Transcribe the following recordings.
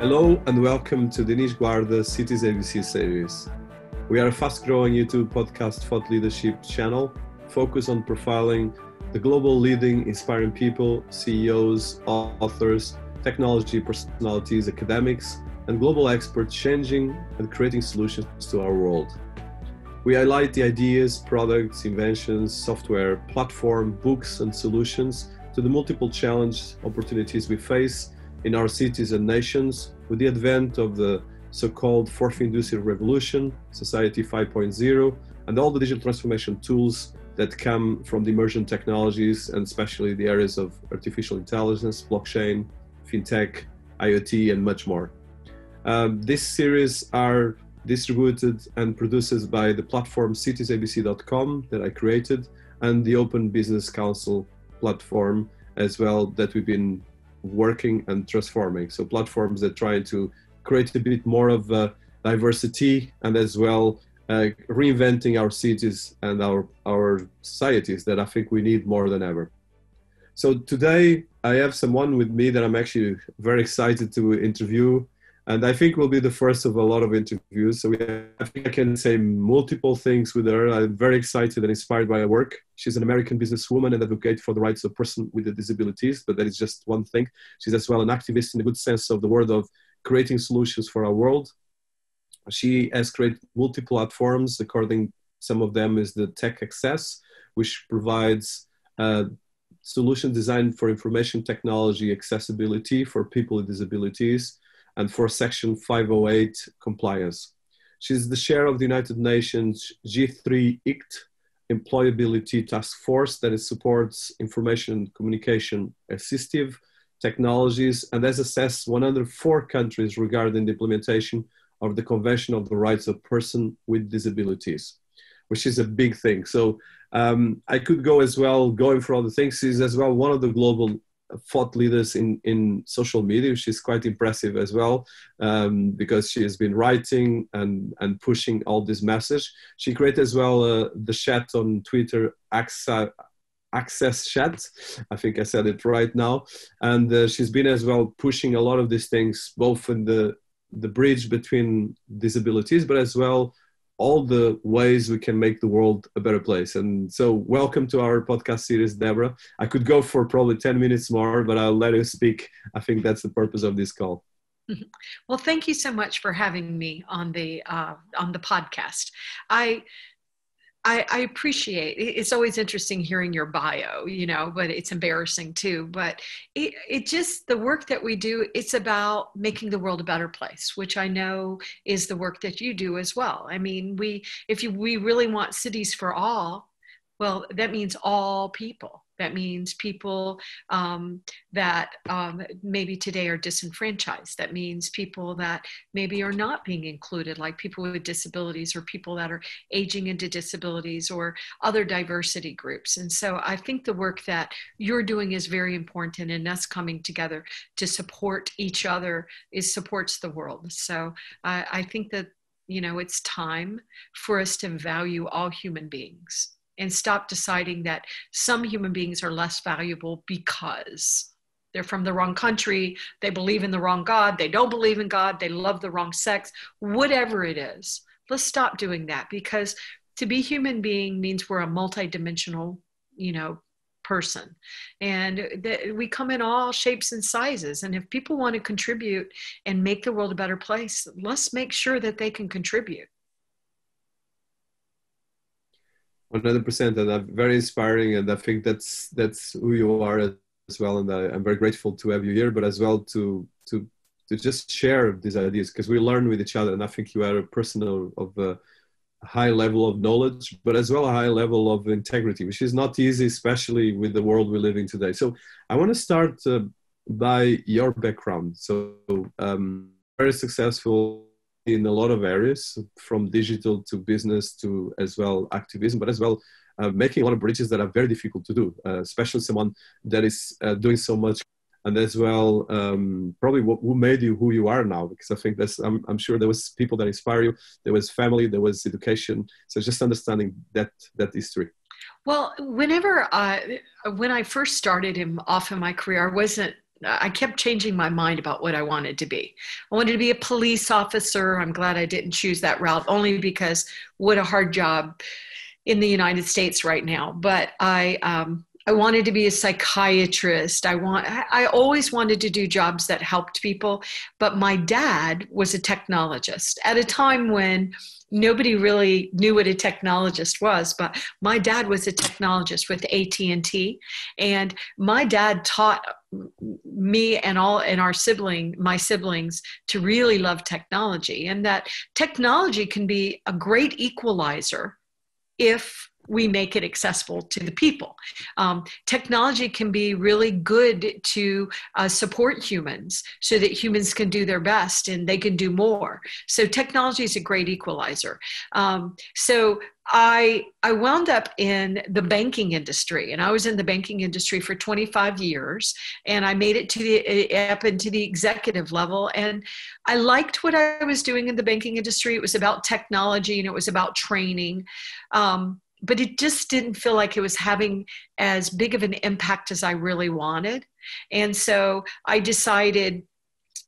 Hello and welcome to Dinis Guarda Cities ABC series. We are a fast-growing YouTube podcast thought leadership channel focused on profiling the global leading inspiring people, CEOs, authors, technology personalities, academics, and global experts changing and creating solutions to our world. We highlight the ideas, products, inventions, software, platform, books, and solutions to the multiple challenge opportunities we face in our cities and nations with the advent of the so-called Fourth Industrial Revolution, Society 5.0, and all the digital transformation tools that come from the emerging technologies, and especially the areas of artificial intelligence, blockchain, fintech, IoT, and much more. This series are distributed and produced by the platform citiesabc.com that I created, and the Open Business Council platform as well that we've been working and transforming. So platforms that try to create a bit more of diversity and as well reinventing our cities and our societies that I think we need more than ever. So today I have someone with me that I'm actually very excited to interview, and I think will be the first of a lot of interviews. So I think I can say multiple things with her. I'm very excited and inspired by her work. She's an American businesswoman and advocate for the rights of persons with disabilities, but that is just one thing. She's as well an activist in the good sense of the word of creating solutions for our world. She has created multiple platforms, according some of them is the TecAccess, which provides solution designed for information technology accessibility for people with disabilities and for Section 508 compliance. She's the chair of the United Nations G3-ICT Employability Task Force that supports information and communication assistive technologies and has assessed 104 countries regarding the implementation of the Convention of the Rights of Persons with Disabilities, which is a big thing. So I could go as well, going for all the things. She's as well one of the global thought leaders in social media. She's quite impressive as well because she has been writing and pushing all this message. She created as well the chat on Twitter, Access Chat. I think I said it right now. And she's been as well pushing a lot of these things, both in the bridge between disabilities, but as well all the ways we can make the world a better place. And so welcome to our podcast series, Debra. I could go for probably 10 minutes more, but I'll let you speak. I think that's the purpose of this call. Well, thank you so much for having me on the podcast. I appreciate it. It's always interesting hearing your bio, but it's embarrassing too. But it just, the work that we do, it's about making the world a better place, which I know is the work that you do as well. I mean, we really want cities for all, well, that means all people. That means people that maybe today are disenfranchised. That means people that maybe are not being included, like people with disabilities or people that are aging into disabilities or other diversity groups. And so I think the work that you're doing is very important, and us coming together to support each other supports the world. So I think that, it's time for us to value all human beings and stop deciding that some human beings are less valuable because they're from the wrong country, they believe in the wrong God, they don't believe in God, they love the wrong sex, whatever it is. Let's stop doing that, because to be human being means we're a multidimensional, person. And we come in all shapes and sizes. And if people want to contribute and make the world a better place, let's make sure that they can contribute. 100%, and very inspiring, and I think that's who you are as well. And I'm very grateful to have you here, but as well to just share these ideas, because we learn with each other. And I think you are a person of a high level of knowledge, but as well a high level of integrity, which is not easy, especially with the world we're living today. So I want to start by your background. So very successful in a lot of areas, from digital to business to as well activism, but as well making a lot of bridges that are very difficult to do, especially someone that is doing so much. And as well, probably who made you who you are now, because I think I'm sure there was people that inspire you, there was family, there was education. So just understanding that history. Well, when I first started off in my career, I wasn't I kept changing my mind about what I wanted to be. I wanted to be a police officer. I'm glad I didn't choose that route, only because what a hard job in the United States right now. But I wanted to be a psychiatrist. I always wanted to do jobs that helped people. But my dad was a technologist at a time when nobody really knew what a technologist was, but my dad was a technologist with AT&T, and my dad taught me and my siblings to really love technology, and that technology can be a great equalizer if we make it accessible to the people. Technology can be really good to support humans so that humans can do their best and they can do more. So technology is a great equalizer. So I wound up in the banking industry, and I was in the banking industry for 25 years, and I made it up into the executive level. And I liked what I was doing in the banking industry. It was about technology and it was about training. But it just didn't feel like it was having as big of an impact as I really wanted. And so I decided,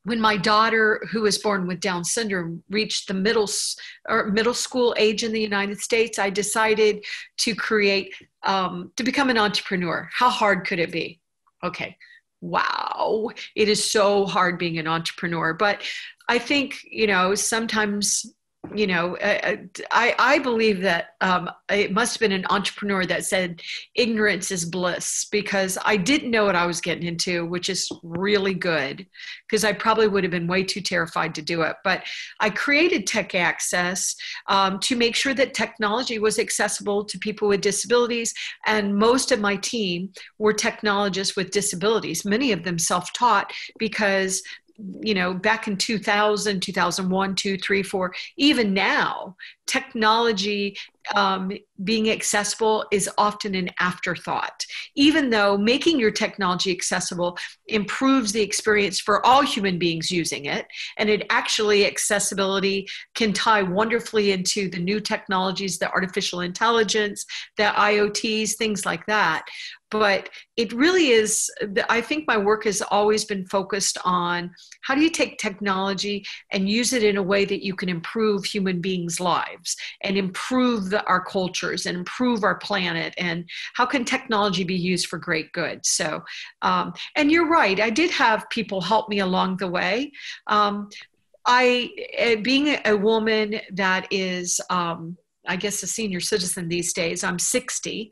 when my daughter, who was born with Down syndrome, reached the middle school age in the United States, I decided to become an entrepreneur. How hard could it be? Okay. Wow. It is so hard being an entrepreneur. But I think, sometimes, I believe that it must have been an entrepreneur that said ignorance is bliss, because I didn't know what I was getting into, which is really good, because I probably would have been way too terrified to do it. But I created TecAccess to make sure that technology was accessible to people with disabilities. And most of my team were technologists with disabilities, many of them self-taught, because back in 2000, 2001, 2, 3, 4, even now, technology being accessible is often an afterthought, even though making your technology accessible improves the experience for all human beings using it. And accessibility can tie wonderfully into the new technologies, the artificial intelligence, the IoTs, things like that. But it really is, I think my work has always been focused on how do you take technology and use it in a way that you can improve human beings' lives and improve our cultures and improve our planet, and how can technology be used for great good. So, and you're right, I did have people help me along the way. Being a woman that is, I guess, a senior citizen these days, I'm 60.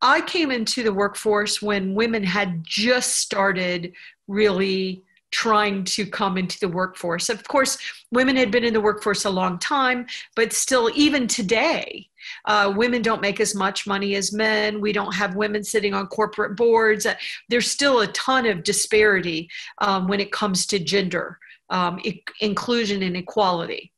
I came into the workforce when women had just started really trying to come into the workforce. Of course, women had been in the workforce a long time, but still, even today, women don't make as much money as men. We don't have women sitting on corporate boards. There's still a ton of disparity when it comes to gender, inclusion and equality.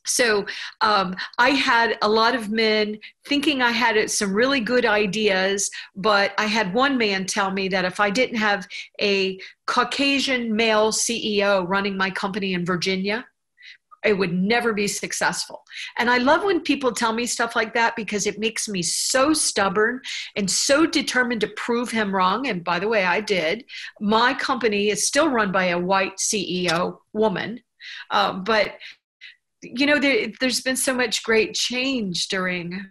So I had a lot of men thinking I had some really good ideas, but I had one man tell me that if I didn't have a Caucasian male CEO running my company in Virginia, it would never be successful. And I love when people tell me stuff like that, because it makes me so stubborn and so determined to prove him wrong. And by the way, I did. My company is still run by a white CEO woman, but there's been so much great change during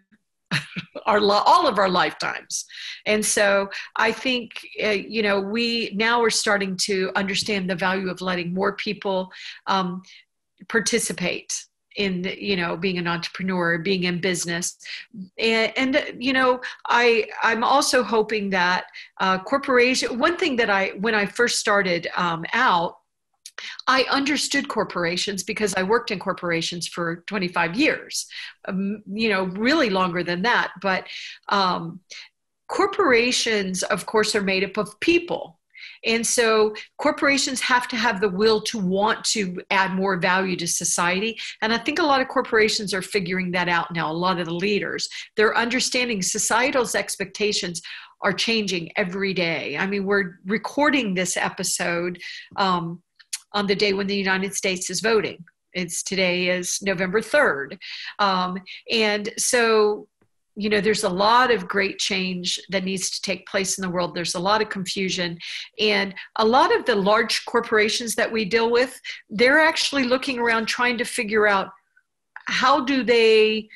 all of our lifetimes. And so I think, we now are starting to understand the value of letting more people participate in, being an entrepreneur, being in business. And I'm also hoping that one thing that when I first started out, I understood corporations because I worked in corporations for 25 years, really longer than that. But corporations, of course, are made up of people. And so corporations have to have the will to want to add more value to society. And I think a lot of corporations are figuring that out now. A lot of the leaders, they're understanding societal's expectations are changing every day. I mean, we're recording this episode on the day when the United States is voting. Today is November 3rd. And so, there's a lot of great change that needs to take place in the world. There's a lot of confusion, and a lot of the large corporations that we deal with, they're actually looking around trying to figure out how do they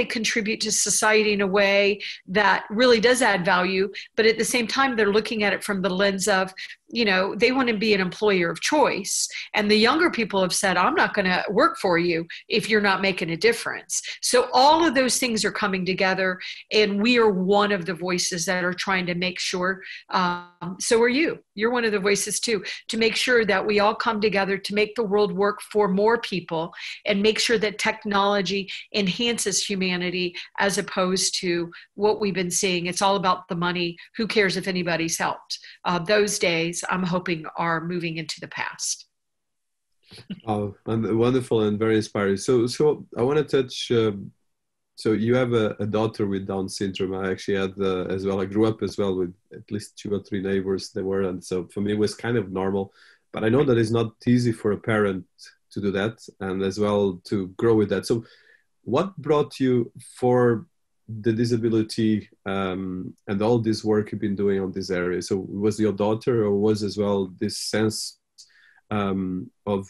contribute to society in a way that really does add value, but at the same time, they're looking at it from the lens of, they want to be an employer of choice. And the younger people have said, I'm not going to work for you if you're not making a difference. So all of those things are coming together, and we are one of the voices that are trying to make sure, so are you. You're one of the voices too, to make sure that we all come together to make the world work for more people and make sure that technology enhances humanity as opposed to what we've been seeing. It's all about the money. Who cares if anybody's helped? Those days, I'm hoping, are moving into the past. Oh, and wonderful and very inspiring. So I want to touch. So you have a daughter with Down syndrome. I actually had as well. I grew up as well with at least 2 or 3 neighbors there were, and so for me it was kind of normal. But I know that it's not easy for a parent to do that, and as well to grow with that. So, what brought you for the disability and all this work you've been doing on this area? So was your daughter, or was as well this sense of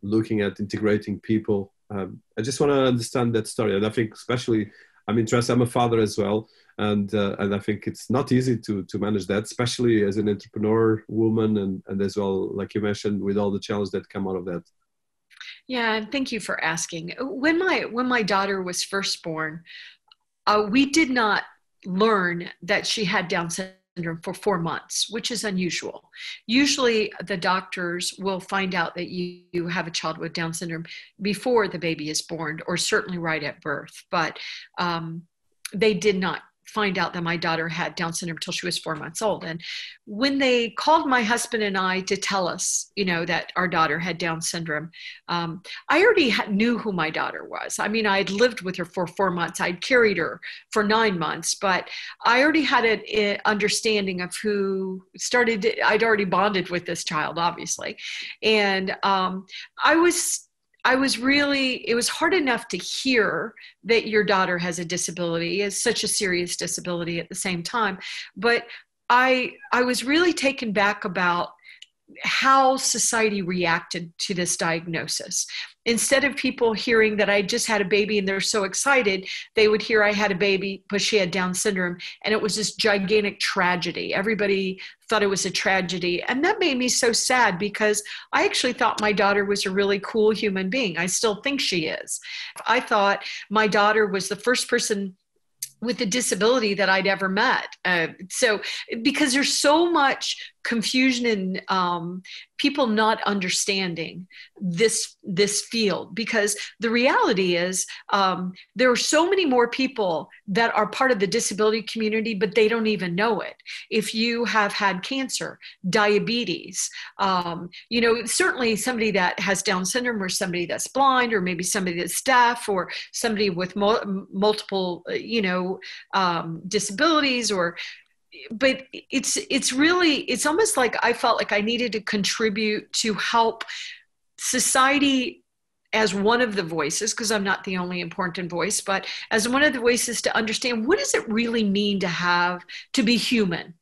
looking at integrating people? I just want to understand that story, and I think especially I'm interested. I'm a father as well, and I think it's not easy to manage that, especially as an entrepreneur woman, and as well, like you mentioned, with all the challenges that come out of that. Yeah, and thank you for asking. When my daughter was first born, we did not learn that she had Down syndrome for 4 months, which is unusual. Usually the doctors will find out that you have a child with Down syndrome before the baby is born, or certainly right at birth. But they did not find out that my daughter had Down syndrome until she was 4 months old. And when they called my husband and I to tell us, that our daughter had Down syndrome, I already knew who my daughter was. I mean, I'd lived with her for 4 months. I'd carried her for 9 months, but I already had an understanding of I'd already bonded with this child, obviously. And it was hard enough to hear that your daughter has a disability, is such a serious disability at the same time. But I was really taken back about how society reacted to this diagnosis. Instead of people hearing that I just had a baby and they're so excited, they would hear I had a baby, but she had Down syndrome. And it was this gigantic tragedy. Everybody thought it was a tragedy. And that made me so sad, because I actually thought my daughter was a really cool human being. I still think she is. I thought my daughter was the first person with a disability that I'd ever met. So because there's so much confusion and people not understanding this field, because the reality is there are so many more people that are part of the disability community, but they don't even know it. If you have had cancer, diabetes, certainly somebody that has Down syndrome, or somebody that's blind, or maybe somebody that's deaf, or somebody with multiple, disabilities, but it's almost like I felt like I needed to contribute to help society as one of the voices, because I'm not the only important voice, but as one of the voices to understand, what does it really mean to be human?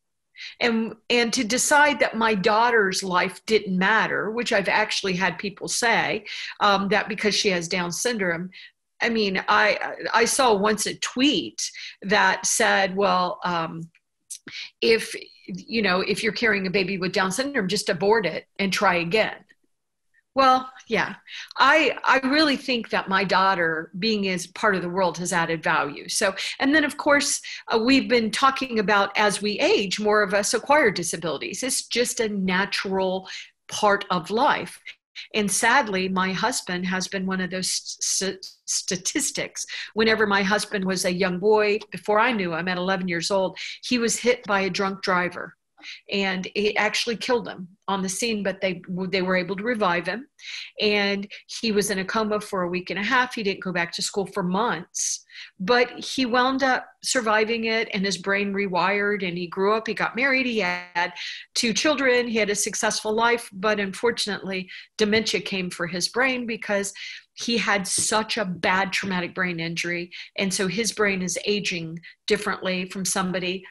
And to decide that my daughter's life didn't matter, which I've actually had people say, that because she has Down syndrome. I mean, I saw once a tweet that said, well, if you're carrying a baby with Down syndrome, just abort it and try again. Well, yeah, I really think that my daughter being as part of the world has added value. So, and then of course, we've been talking about, as we age, more of us acquire disabilities. It's just a natural part of life. And sadly, my husband has been one of those statistics. Whenever my husband was a young boy, before I knew him, at 11 years old, he was hit by a drunk driver. And it actually killed him on the scene, but they were able to revive him. And he was in a coma for a week and a half. He didn't go back to school for months, but he wound up surviving it, and his brain rewired, and he grew up, he got married, he had 2 children, he had a successful life, but unfortunately dementia came for his brain because he had such a bad traumatic brain injury. And so his brain is aging differently from somebody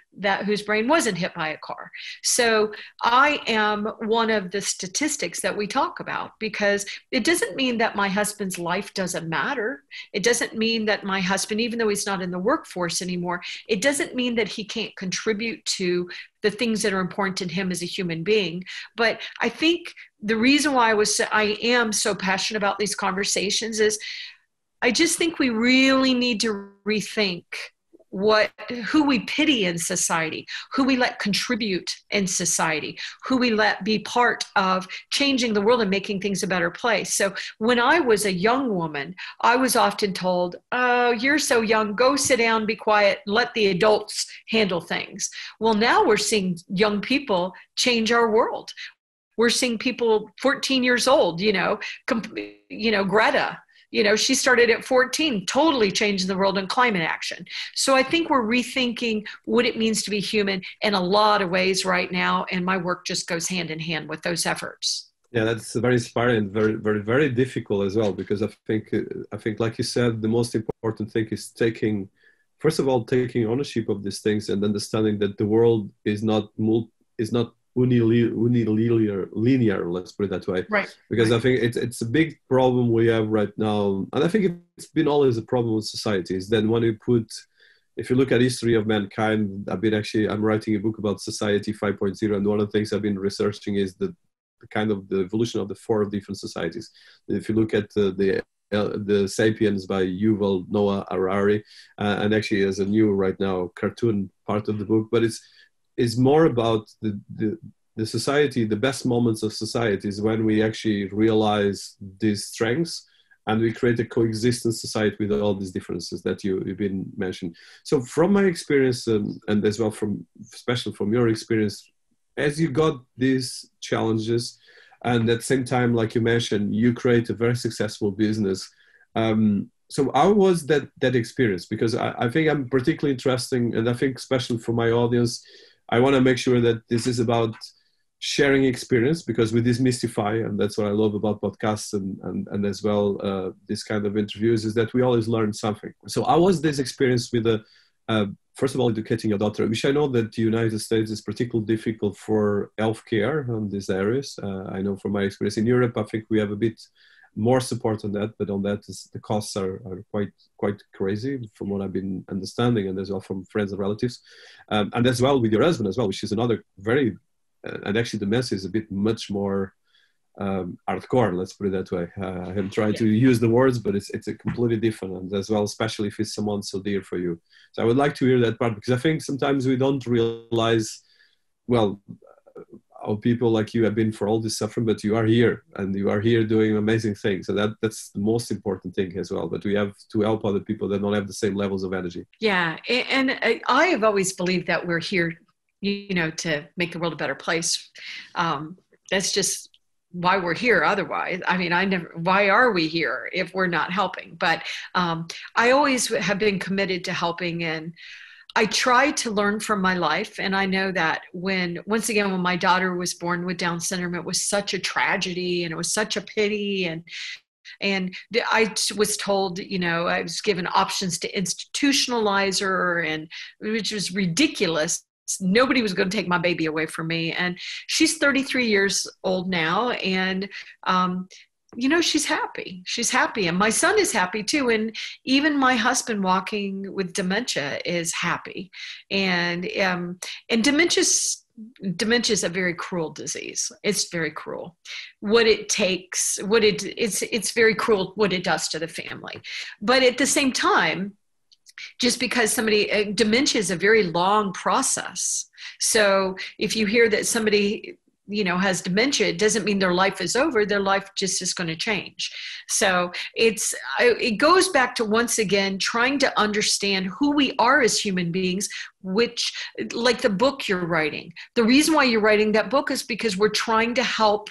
whose brain wasn't hit by a car. So I am one of the statistics that we talk about, because it doesn't mean that my husband's life doesn't matter. It doesn't mean that my husband, even though he's not in the workforce anymore, it doesn't mean that he can't contribute to the things that are important to him as a human being. But I think the reason why I am so passionate about these conversations is I just think we really need to rethink who we pity in society, who we let contribute in society, who we let be part of changing the world and making things a better place. So when I was a young woman, I was often told, oh, you're so young, go sit down, be quiet, let the adults handle things. Well, now we're seeing young people change our world. We're seeing people 14 years old, Greta. She started at 14, totally changing the world in climate action. So I think we're rethinking what it means to be human in a lot of ways right now. And my work just goes hand in hand with those efforts. Yeah, that's very inspiring, very, very, very difficult as well, because I think, like you said, the most important thing is taking ownership of these things and understanding that the world is not linear, let's put it that way. Right. Because I think it's a big problem we have right now, and I think it's been always a problem with societies. Then if you look at history of mankind, I'm writing a book about Society 5.0, and one of the things I've been researching is the kind of the evolution of the 4 different societies. If you look at the Sapiens by Yuval Noah Harari, and actually as a new right now cartoon part of the book, but it's more about the society. The best moments of society is when we actually realize these strengths and we create a coexistent society with all these differences that you've been mentioned. So from my experience, and as well especially from your experience, as you got these challenges, and at the same time, like you mentioned, you create a very successful business. So how was that experience? Because I think I'm particularly interesting, and I think especially for my audience, I want to make sure that this is about sharing experience, because we demystify, and that's what I love about podcasts and as well this kind of interviews, is that we always learn something. So how was this experience with first of all, educating your daughter, which I know that the United States is particularly difficult for healthcare on these areas. I know from my experience in Europe, I think we have a bit more support on that, but on that the costs are quite crazy from what I've been understanding, and as well from friends and relatives, and as well with your husband as well, which is another very and actually the mess is a bit much more hardcore, let's put it that way. I'm trying to use the words, but it's a completely different, and as well, especially if it's someone so dear for you. So I would like to hear that part, because I think sometimes we don't realize, well, how people like you have been for all this suffering, but you are here, and you are here doing amazing things. So that's the most important thing as well. But we have to help other people that don't have the same levels of energy. Yeah, and I have always believed that we're here, to make the world a better place. That's just why we're here. Otherwise, why are we here if we're not helping? But I always have been committed to helping, and I try to learn from my life. And I know that when my daughter was born with Down syndrome, it was such a tragedy and it was such a pity. And I was told, I was given options to institutionalize her, and which was ridiculous. Nobody was going to take my baby away from me. And she's 33 years old now. And, she's happy. She's happy. And my son is happy too. And even my husband walking with dementia is happy. And dementia is a very cruel disease. It's very cruel. It's very cruel what it does to the family. But at the same time, just because dementia is a very long process. So if you hear that somebody, has dementia, it doesn't mean their life is over. Their life just is going to change. So it goes back to, once again, trying to understand who we are as human beings, which, like the book you're writing, the reason why you're writing that book is because we're trying to help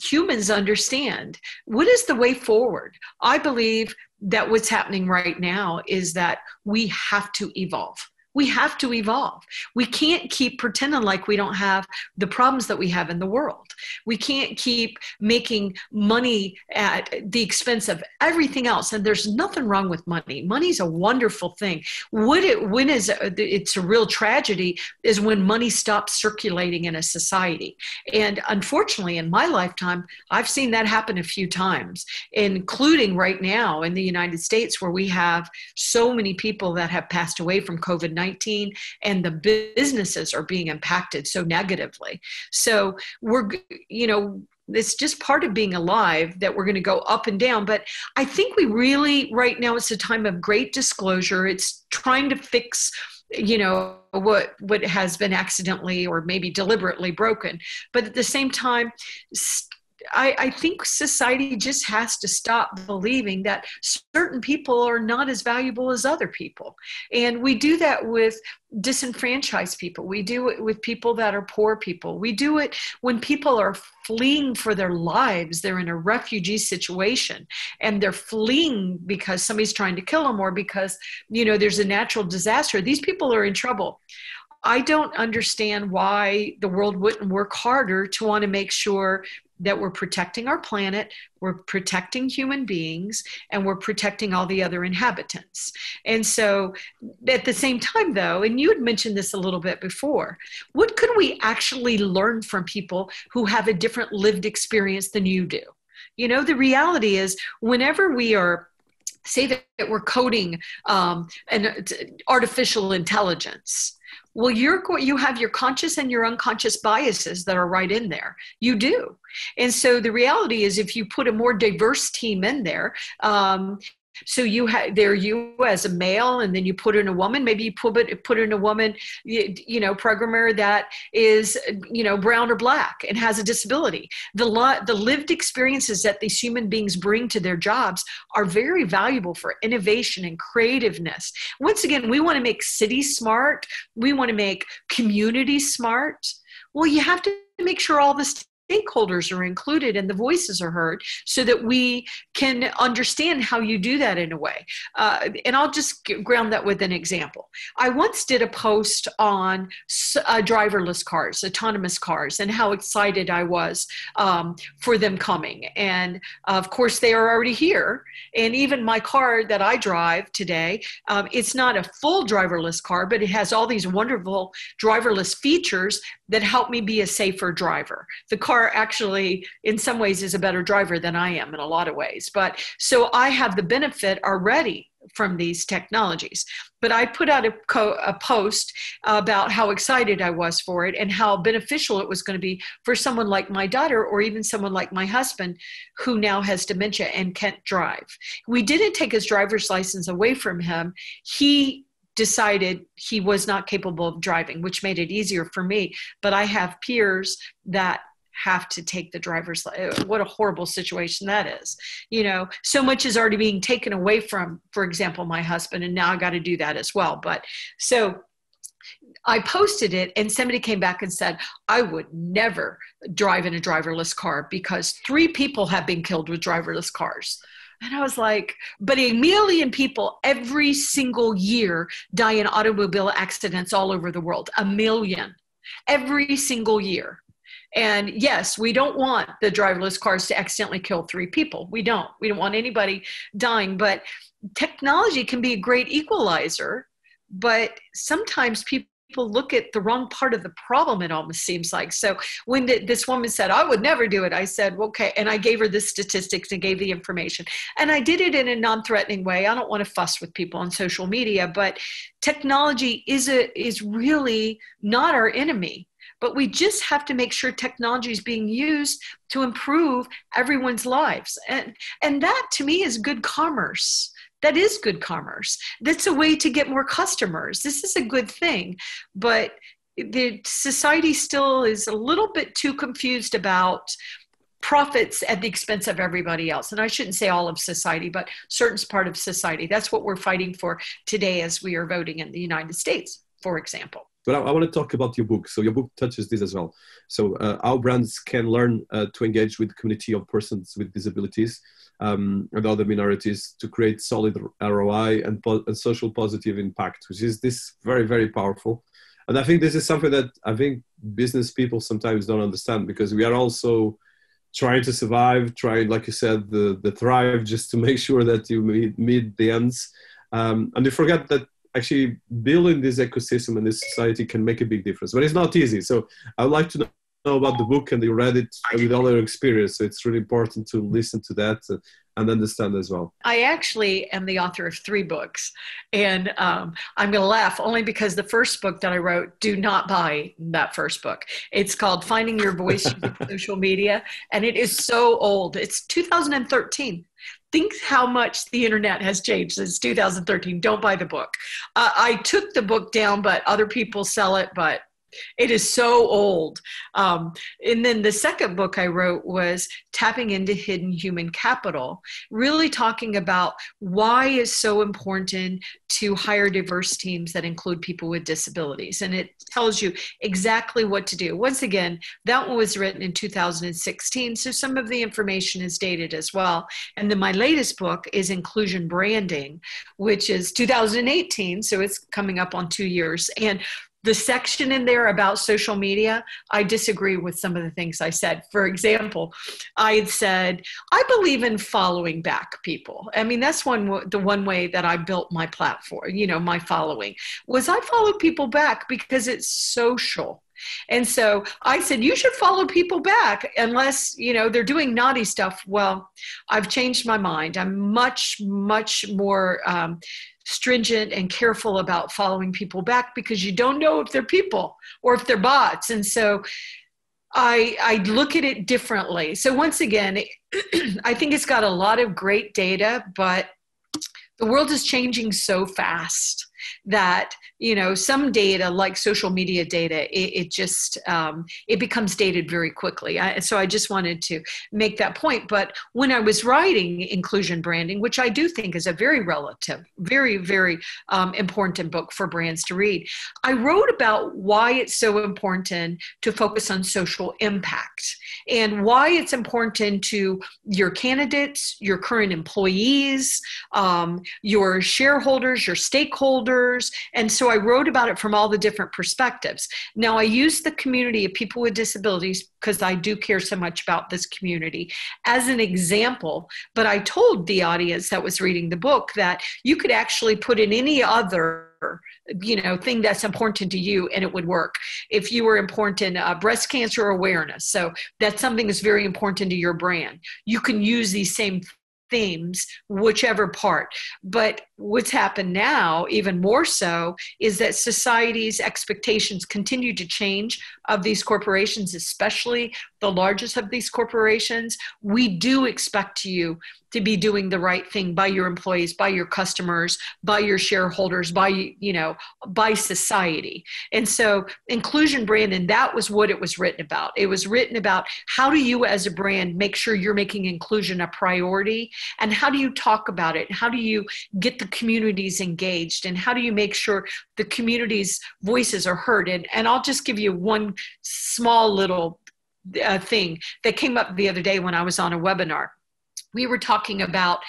humans understand what is the way forward. I believe that what's happening right now is that we have to evolve. We have to evolve. We can't keep pretending like we don't have the problems that we have in the world. We can't keep making money at the expense of everything else. And there's nothing wrong with money. Money's a wonderful thing. It's a real tragedy is when money stops circulating in a society. And unfortunately, in my lifetime, I've seen that happen a few times, including right now in the United States, where we have so many people that have passed away from COVID-19, and the businesses are being impacted so negatively. So it's just part of being alive that we're going to go up and down. But I think we really, right now, it's a time of great disclosure. It's trying to fix what has been accidentally or maybe deliberately broken. But at the same time, I think society just has to stop believing that certain people are not as valuable as other people. And we do that with disenfranchised people. We do it with people that are poor people. We do it when people are fleeing for their lives. They're in a refugee situation and they're fleeing because somebody's trying to kill them or because, there's a natural disaster. These people are in trouble. I don't understand why the world wouldn't work harder to want to make sure that we're protecting our planet, we're protecting human beings, and we're protecting all the other inhabitants. And so at the same time, though, and you had mentioned this a little bit before, what could we actually learn from people who have a different lived experience than you do? The reality is whenever we are say that we're coding an artificial intelligence, well, you have your conscious and your unconscious biases that are right in there. You do. And so the reality is if you put a more diverse team in there, so you as a male, and then you put in a woman, maybe you put in a woman, programmer that is, brown or black and has a disability. The lived experiences that these human beings bring to their jobs are very valuable for innovation and creativeness. Once again, we want to make cities smart. We want to make communities smart. Well, you have to make sure all the stakeholders are included and the voices are heard so that we can understand how you do that in a way. And I'll just ground that with an example. I once did a post on driverless cars, autonomous cars, and how excited I was for them coming. And of course, they are already here. And even my car that I drive today, it's not a full driverless car, but it has all these wonderful driverless features that help me be a safer driver. The car actually, in some ways, is a better driver than I am in a lot of ways. But so I have the benefit already from these technologies. But I put out a post about how excited I was for it and how beneficial it was going to be for someone like my daughter or even someone like my husband who now has dementia and can't drive. We didn't take his driver's license away from him. He decided he was not capable of driving, which made it easier for me. But I have peers that have to take the driver's license. What a horrible situation that is. So much is already being taken away from, for example, my husband, and now I got to do that as well. But so I posted it and somebody came back and said, I would never drive in a driverless car because 3 people have been killed with driverless cars. And I was like, but 1 million people every single year die in automobile accidents all over the world. 1 million every single year. And yes, we don't want the driverless cars to accidentally kill 3 people. We don't want anybody dying, but technology can be a great equalizer, but sometimes people look at the wrong part of the problem, it almost seems like. So when this woman said, I would never do it, I said, okay. And I gave her the statistics and gave the information. And I did it in a non-threatening way. I don't want to fuss with people on social media, but technology is really not our enemy. But we just have to make sure technology is being used to improve everyone's lives. And that, to me, is good commerce. That is good commerce. That's a way to get more customers. This is a good thing. But the society still is a little bit too confused about profits at the expense of everybody else. And I shouldn't say all of society, but certain part of society. That's what we're fighting for today as we are voting in the United States, for example. But I want to talk about your book. So your book touches this as well. So how brands can learn to engage with the community of persons with disabilities and other minorities to create solid ROI and social positive impact, which is this very, very powerful. And I think this is something that I think business people sometimes don't understand, because we are also trying to survive, trying, like you said, the thrive, just to make sure that you meet the ends. And you forget that actually building this ecosystem and this society can make a big difference, but it's not easy. So I would like to know about the book, and you read it with all your experience. So it's really important to listen to that and understand as well. I actually am the author of 3 books, and I'm going to laugh only because the first book that I wrote, do not buy that first book. It's called Finding Your Voice Using Social Media, and it is so old. It's 2013. Think how much the internet has changed since 2013. Don't buy the book. I took the book down, but other people sell it, but it is so old. And then the second book I wrote was Tapping into Hidden Human Capital, really talking about why it's so important to hire diverse teams that include people with disabilities. And it tells you exactly what to do. Once again, that one was written in 2016, so some of the information is dated as well. And then my latest book is Inclusion Branding, which is 2018, so it's coming up on 2 years. And the section in there about social media, I disagree with some of the things I said. For example, I had said, I believe in following back people. I mean, that's the one way that I built my platform, my following, was I followed people back because it's social. And so I said, you should follow people back unless, they're doing naughty stuff. Well, I've changed my mind. I'm much, much more stringent and careful about following people back, because you don't know if they're people or if they're bots. And so I look at it differently. So once again, I think it's got a lot of great data, but the world is changing so fast that, some data like social media data, it becomes dated very quickly. So I just wanted to make that point. But when I was writing Inclusion Branding, which I do think is a very relative, very, very important book for brands to read, I wrote about why it's so important to focus on social impact and why it's important to your candidates, your current employees, your shareholders, your stakeholders. And so I wrote about it from all the different perspectives. Now, I use the community of people with disabilities because I do care so much about this community as an example, but I told the audience that was reading the book that you could actually put in any other thing that's important to you and it would work. If you were important breast cancer awareness, so that's something that's very important to your brand, you can use these same themes, whichever part. But what's happened now, even more so, is that society's expectations continue to change of these corporations, especially the largest of these corporations. We do expect you to be doing the right thing by your employees, by your customers, by your shareholders, by society. And so Inclusion Branding, that was what it was written about. It was written about how do you as a brand make sure you're making inclusion a priority, and how do you talk about it? How do you get the communities engaged, and how do you make sure the community's voices are heard? And I'll just give you one small little thing that came up the other day when I was on a webinar. We were talking about,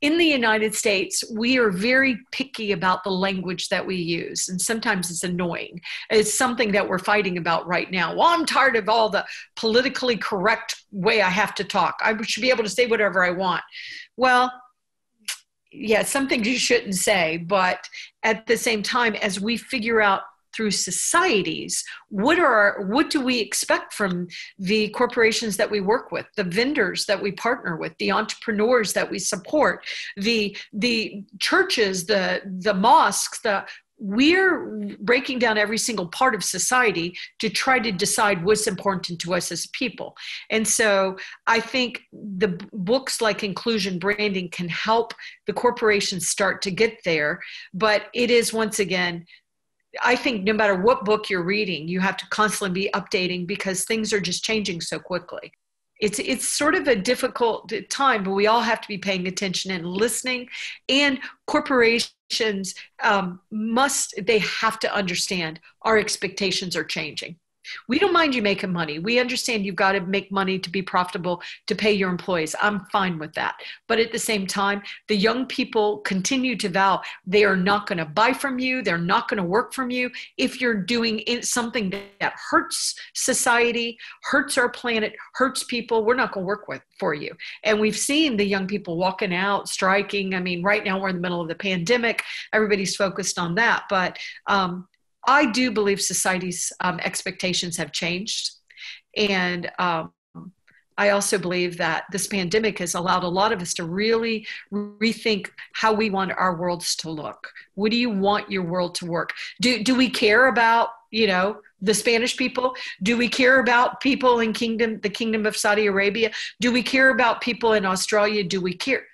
in the United States, we are very picky about the language that we use. And sometimes it's annoying. It's something that we're fighting about right now. Well, I'm tired of all the politically correct way I have to talk. I should be able to say whatever I want. Well, yeah, some things you shouldn't say. But at the same time, as we figure out through societies, what do we expect from the corporations that we work with, the vendors that we partner with, the entrepreneurs that we support, the churches, the mosques, we're breaking down every single part of society to try to decide what's important to us as people. And so I think the books like Inclusion Branding can help the corporations start to get there. But it is, once again, I think no matter what book you're reading, you have to constantly be updating because things are just changing so quickly. It's sort of a difficult time, but we all have to be paying attention and listening. And corporations they have to understand our expectations are changing. We don't mind you making money. We understand you've got to make money to be profitable, to pay your employees. I'm fine with that. But at the same time, the young people continue to vow they are not going to buy from you. They're not going to work from you if you're doing something that hurts society, hurts our planet, hurts people. We're not going to work for you. And we've seen the young people walking out, striking. I mean, right now we're in the middle of the pandemic. Everybody's focused on that. But I do believe society's expectations have changed. And I also believe that this pandemic has allowed a lot of us to really rethink how we want our worlds to look. What do you want your world to work? Do we care about, the Spanish people? Do we care about people in the Kingdom of Saudi Arabia? Do we care about people in Australia? Do we care?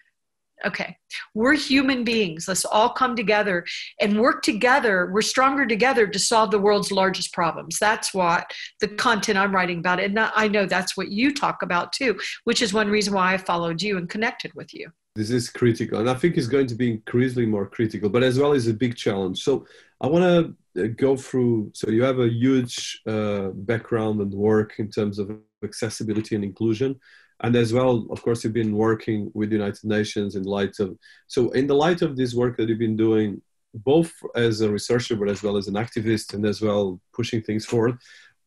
Okay, we're human beings. Let's all come together and work together. We're stronger together to solve the world's largest problems. That's what the content I'm writing about. And I know that's what you talk about too, which is one reason why I followed you and connected with you. This is critical, and I think it's going to be increasingly more critical, but as well as a big challenge. So I want to go through, so you have a huge background and work in terms of accessibility and inclusion. And as well, of course, you've been working with the United Nations in the light of this work that you've been doing, both as a researcher, but as well as an activist and as well pushing things forward.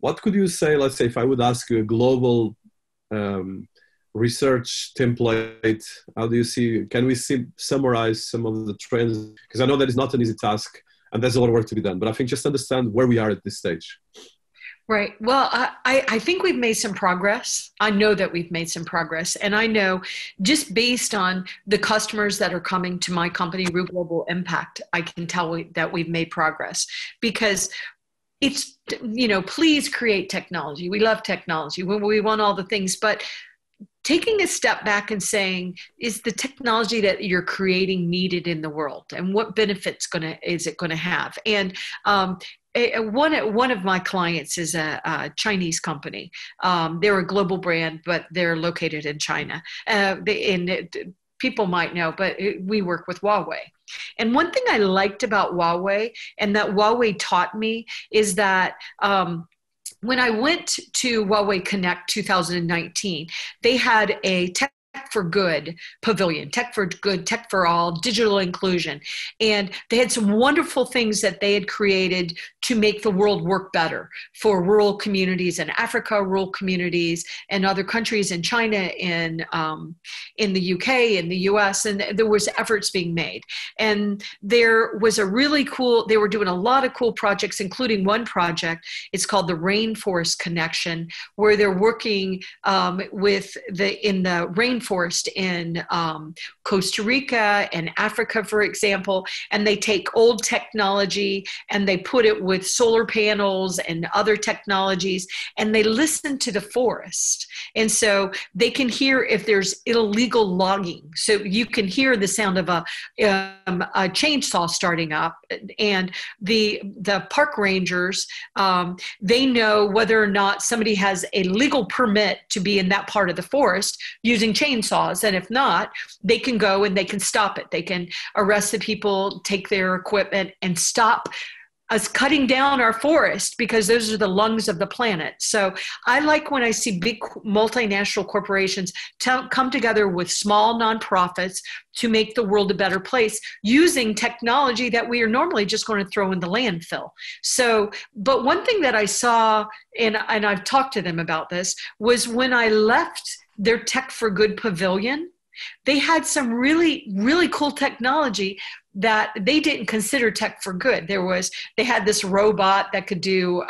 What could you say, let's say, if I would ask you a global research template, how do you see, can we summarize some of the trends? Because I know that is not an easy task and there's a lot of work to be done, but I think just understand where we are at this stage. Right. Well, I think we've made some progress. I know that we've made some progress. And I know just based on the customers that are coming to my company, Ruh Global Impact, I can tell that we've made progress because it's, please create technology. We love technology. We want all the things, but taking a step back and saying, is the technology that you're creating needed in the world? And what benefits is it going to have? And one of my clients is a Chinese company. They're a global brand, but they're located in China. People might know, but we work with Huawei. And one thing I liked about Huawei and that Huawei taught me is that when I went to Huawei Connect 2019, they had a Tech for Good pavilion, Tech for Good, Tech for All, digital inclusion. And they had some wonderful things that they had created to make the world work better for rural communities in Africa, rural communities and other countries in China, in the UK, in the US, and there was efforts being made. And there was they were doing a lot of cool projects, including one project, it's called the Rainforest Connection, where they're working in the rainforest in Costa Rica and Africa, for example, and they take old technology and they put it with solar panels and other technologies, and they listen to the forest. And so they can hear if there's illegal logging. So you can hear the sound of a chainsaw starting up, and the park rangers, they know whether or not somebody has a legal permit to be in that part of the forest using chainsaws. And if not, they can go and they can stop it. They can arrest the people, take their equipment, and stop us cutting down our forest, because those are the lungs of the planet. So I like when I see big multinational corporations come together with small nonprofits to make the world a better place using technology that we are normally just going to throw in the landfill. So, but one thing that I saw, and I've talked to them about this, was when I left their Tech for Good pavilion, they had some really, really cool technology that they didn't consider Tech for Good. They had this robot that could do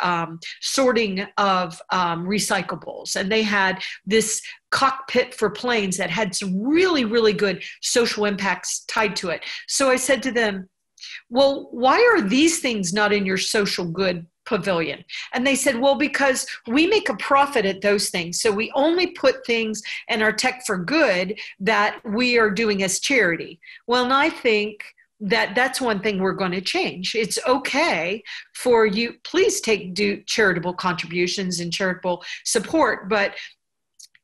sorting of recyclables, and they had this cockpit for planes that had some really, really good social impacts tied to it. So I said to them, well, why are these things not in your social good pavilion? And they said, well, because we make a profit at those things. So we only put things in our Tech for Good that we are doing as charity. Well, and I think that's one thing we're going to change. It's okay for you, please do charitable contributions and charitable support, but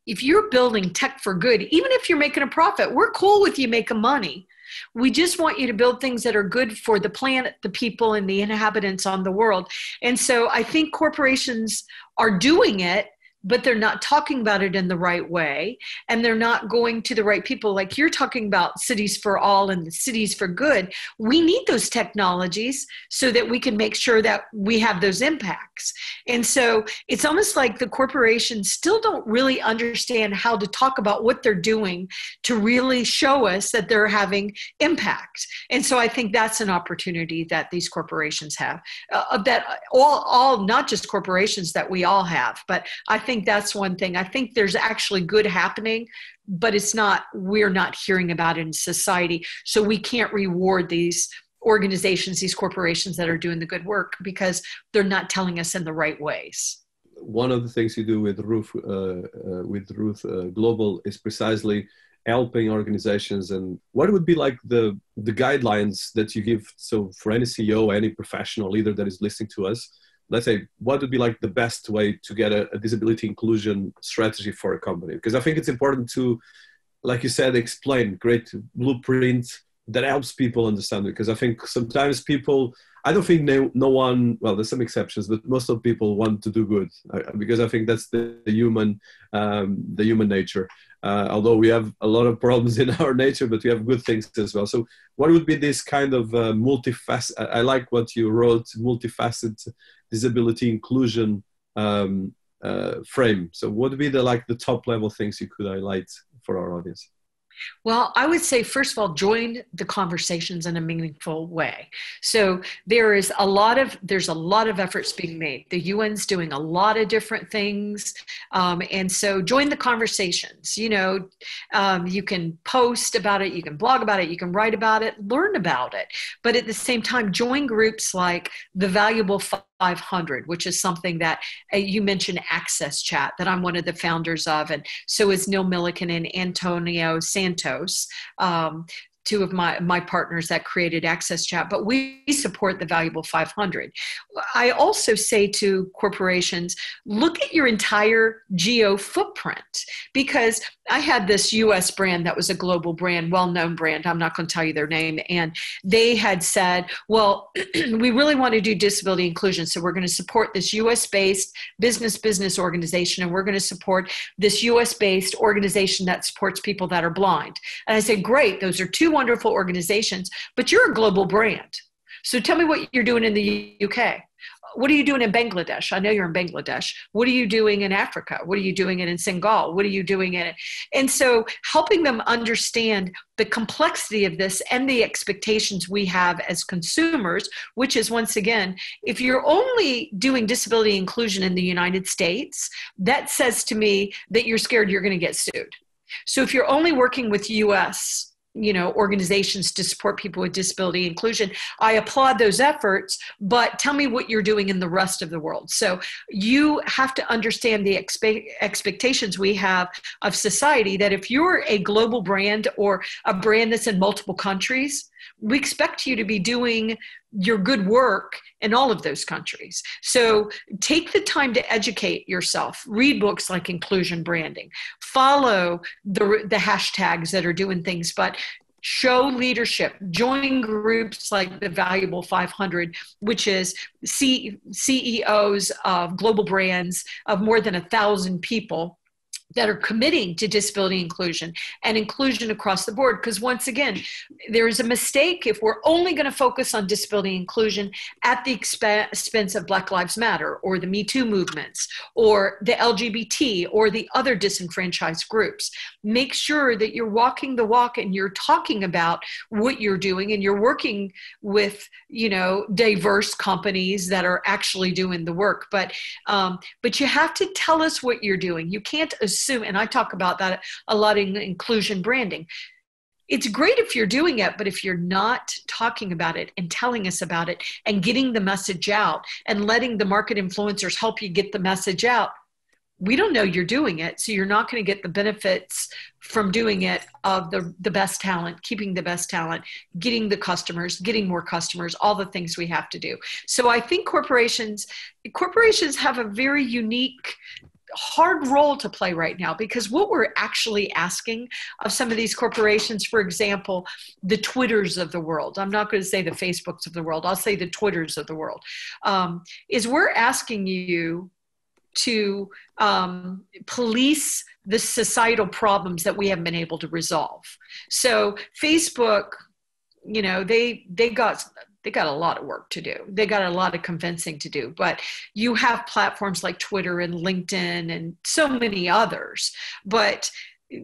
if you're building tech for good, even if you're making a profit, we're cool with you making money. We just want you to build things that are good for the planet, the people, and the inhabitants on the world. And so I think corporations are doing it, but they're not talking about it in the right way, and they're not going to the right people. Like you're talking about cities for all and the cities for good. We need those technologies so that we can make sure that we have those impacts. And so it's almost like the corporations still don't really understand how to talk about what they're doing to really show us that they're having impact. And so I think that's an opportunity that these corporations have, that all not just corporations, that we all have. But I think that's one thing. I think there's actually good happening, but we're not hearing about it in society. So we can't reward these organizations, these corporations that are doing the good work, because they're not telling us in the right ways. One of the things you do with Ruh Global is precisely helping organizations. And what would be like the guidelines that you give? So for any CEO, any professional leader that is listening to us, let's say, what would be like the best way to get a disability inclusion strategy for a company? Because I think it's important to, like you said, explain, create blueprint that helps people understand it. Because I think sometimes people, I don't think no one, well, there's some exceptions, but most of people want to do good, because I think that's the human nature. Although we have a lot of problems in our nature, but we have good things as well. So what would be this kind of multifaceted, I like what you wrote, multifaceted disability inclusion frame. So what would be the top level things you could highlight for our audience? Well, I would say, first of all, join the conversations in a meaningful way. So there's a lot of efforts being made. The UN's doing a lot of different things. And so join the conversations. You can post about it, you can blog about it, you can write about it, learn about it. But at the same time, join groups like the Valuable 500, which is something that you mentioned, Access Chat, that I'm one of the founders of, and so is Neil Milliken and Antonio Santos, two of my partners that created Access Chat, but we support the Valuable 500. I also say to corporations, look at your entire geo footprint, because I had this US brand that was a global brand, well-known brand. I'm not going to tell you their name. And they had said, well, we really want to do disability inclusion. So we're going to support this US-based business organization. And we're going to support this US-based organization that supports people that are blind. And I said, great, those are two wonderful organizations, but you're a global brand. So tell me what you're doing in the UK. What are you doing in Bangladesh? I know you're in Bangladesh. What are you doing in Africa? What are you doing in Senegal? What are you doing in it? And so helping them understand the complexity of this and the expectations we have as consumers, which is, once again, if you're only doing disability inclusion in the United States, that says to me that you're scared you're going to get sued. So if you're only working with US organizations to support people with disability inclusion, I applaud those efforts, but tell me what you're doing in the rest of the world. So you have to understand the expectations we have of society, that if you're a global brand or a brand that's in multiple countries, we expect you to be doing your good work in all of those countries. So take the time to educate yourself, read books like Inclusion Branding, follow the hashtags that are doing things, but show leadership, join groups like the Valuable 500, which is CEOs of global brands of more than 1,000 people that are committing to disability inclusion and inclusion across the board. Because once again, there is a mistake if we're only going to focus on disability inclusion at the expense of Black Lives Matter or the Me Too movements or the LGBT or the other disenfranchised groups. Make sure that you're walking the walk and you're talking about what you're doing, and you're working with, diverse companies that are actually doing the work. But you have to tell us what you're doing. You can't assume, and I talk about that a lot in inclusion branding. It's great if you're doing it, but if you're not talking about it and telling us about it and getting the message out and letting the market influencers help you get the message out, we don't know you're doing it. So you're not going to get the benefits from doing it of the best talent, keeping the best talent, getting the customers, getting more customers, all the things we have to do. So I think corporations have a very unique hard role to play right now, because what we're actually asking of some of these corporations, for example, the Twitters of the world, I'm not going to say the Facebooks of the world, I'll say the Twitters of the world, is we're asking you to police the societal problems that we haven't been able to resolve. So Facebook, you know, they got a lot of work to do. They got a lot of convincing to do, but you have platforms like Twitter and LinkedIn and so many others. But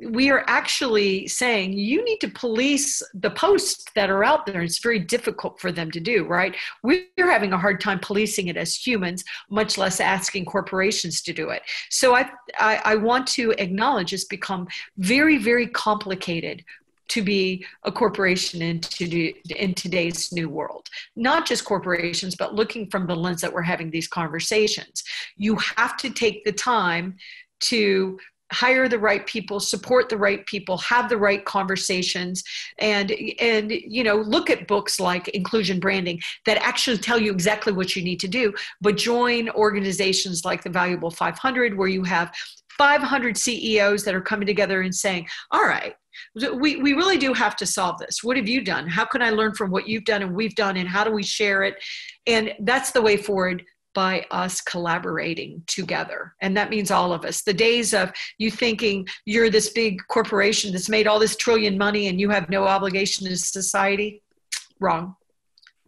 we are actually saying you need to police the posts that are out there. It's very difficult for them to do, right? We're having a hard time policing it as humans, much less asking corporations to do it. So I want to acknowledge it's become very, very complicated to be a corporation in today's new world. Not just corporations, but looking from the lens that we're having these conversations. You have to take the time to hire the right people, support the right people, have the right conversations, and you know, look at books like Inclusion Branding that actually tell you exactly what you need to do, but join organizations like the Valuable 500, where you have 500 CEOs that are coming together and saying, all right, we really do have to solve this. What have you done? How can I learn from what you've done and we've done, and how do we share it? And that's the way forward, by us collaborating together. And that means all of us. The days of you thinking you're this big corporation that's made all this trillion money and you have no obligation to society, wrong.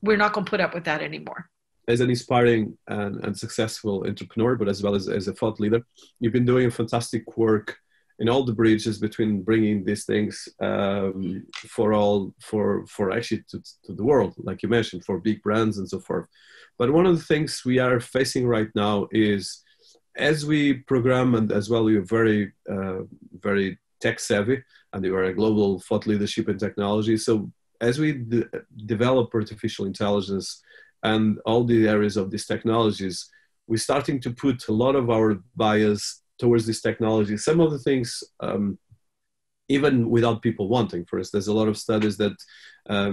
We're not going to put up with that anymore. As an inspiring and successful entrepreneur, but as well as a thought leader, you've been doing fantastic work in all the bridges between bringing these things for actually to the world, like you mentioned, for big brands and so forth. But one of the things we are facing right now is, as we program, and as well, you're very, very tech savvy, and you are a global thought leadership in technology. So as we develop artificial intelligence and all the areas of these technologies, we're starting to put a lot of our bias towards this technology. Some of the things, even without people wanting. For instance, there's a lot of studies that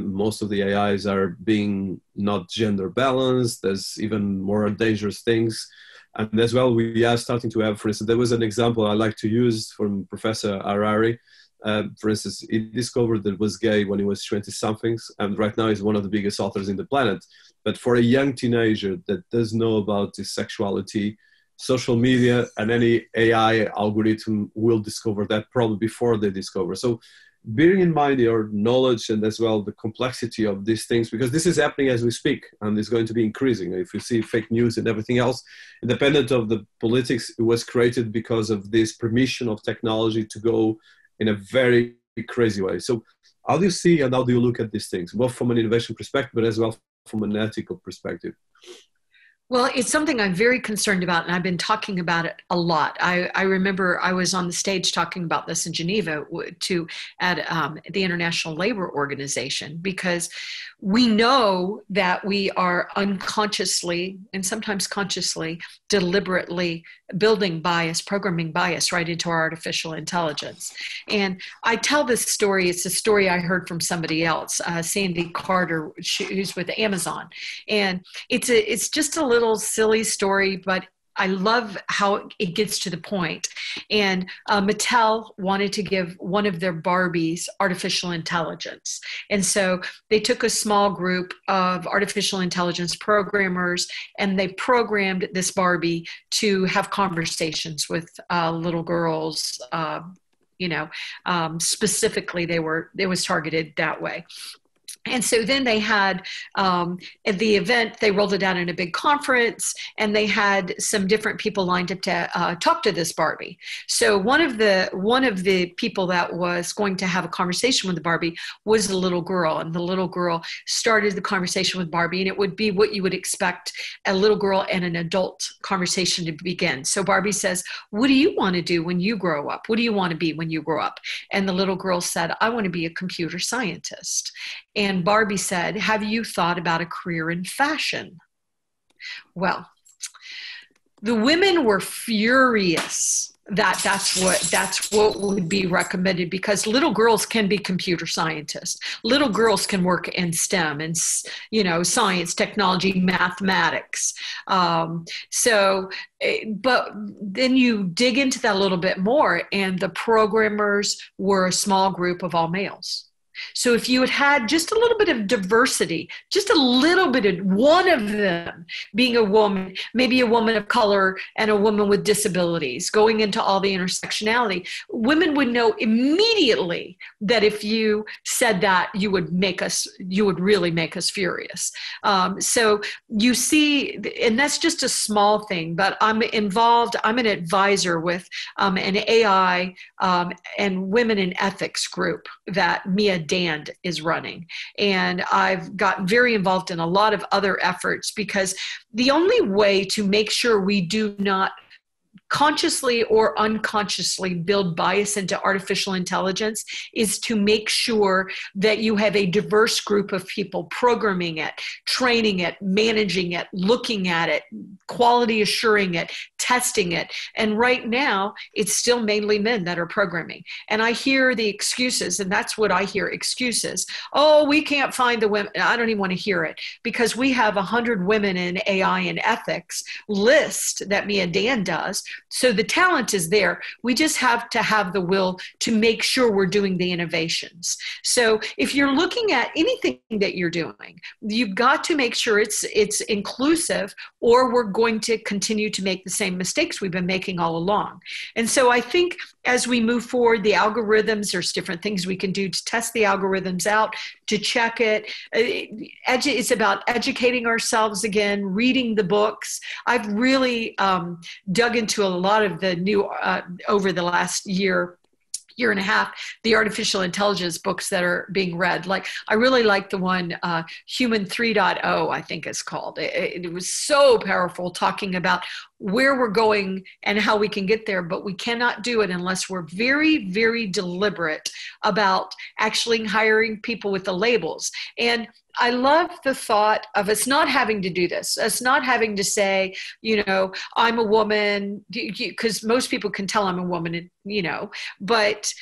most of the AIs are being not gender balanced. There's even more dangerous things. And as well, we are starting to have, for instance, there was an example I like to use from Professor Harari. For instance, he discovered that was gay when he was 20-somethings, and right now he's one of the biggest authors in the planet. But for a young teenager that does know about his sexuality, social media and any AI algorithm will discover that probably before they discover. So bearing in mind your knowledge and as well the complexity of these things, because this is happening as we speak and it's going to be increasing. If you see fake news and everything else, independent of the politics, it was created because of this permission of technology to go in a very crazy way. So how do you see and how do you look at these things, both from an innovation perspective, but as well from an ethical perspective? Well, it's something I'm very concerned about, and I've been talking about it a lot. I remember I was on the stage talking about this in Geneva at the International Labor Organization, because we know that we are unconsciously and sometimes consciously, deliberately building bias, programming bias right into our artificial intelligence. And I tell this story, it's a story I heard from somebody else, Sandy Carter, who's with Amazon. And it's just a little silly story, but I love how it gets to the point. And Mattel wanted to give one of their Barbies artificial intelligence. And so they took a small group of artificial intelligence programmers and they programmed this Barbie to have conversations with little girls. Specifically, it was targeted that way. And so then they had, at the event, they rolled it out in a big conference, and they had some different people lined up to talk to this Barbie. So one of the people that was going to have a conversation with the Barbie was the little girl, and the little girl started the conversation with Barbie, and it would be what you would expect a little girl and an adult conversation to begin. So Barbie says, "What do you want to do when you grow up? What do you want to be when you grow up?" And the little girl said, "I want to be a computer scientist." And Barbie said, "Have you thought about a career in fashion?" Well, the women were furious. that's what would be recommended, because little girls can be computer scientists. Little girls can work in STEM and, science, technology, mathematics. But then you dig into that a little bit more, and the programmers were a small group of all males. So if you had just a little bit of diversity, just a little bit of one of them being a woman, maybe a woman of color and a woman with disabilities, going into all the intersectionality, women would know immediately that if you said that, you would really make us furious. So you see, and that's just a small thing, but I'm an advisor with an AI and women in ethics group that Mia Dand is running. And I've gotten very involved in a lot of other efforts, because the only way to make sure we do not consciously or unconsciously build bias into artificial intelligence is to make sure that you have a diverse group of people programming it, training it, managing it, looking at it, quality assuring it, testing it. And right now, it's still mainly men that are programming. And I hear the excuses, and that's what I hear, excuses. Oh, we can't find the women. I don't even want to hear it, because we have 100 women in AI and ethics list that Mia Dan does. So the talent is there. We just have to have the will to make sure we're doing the innovations. So if you're looking at anything that you're doing, you've got to make sure it's inclusive, or we're going to continue to make the same mistakes we've been making all along. And so I think as we move forward, the algorithms, there's different things we can do to test the algorithms out, to check it. It's about educating ourselves again, reading the books. I've really dug into a lot of the new, over the last year and a half, the artificial intelligence books that are being read. Like, I really like the one, Human 3.0, I think it's called. It was so powerful, talking about where we're going and how we can get there, but we cannot do it unless we're very, very deliberate about actually hiring people with the labels. And I love the thought of us not having to do this, us not having to say, I'm a woman, because most people can tell I'm a woman, but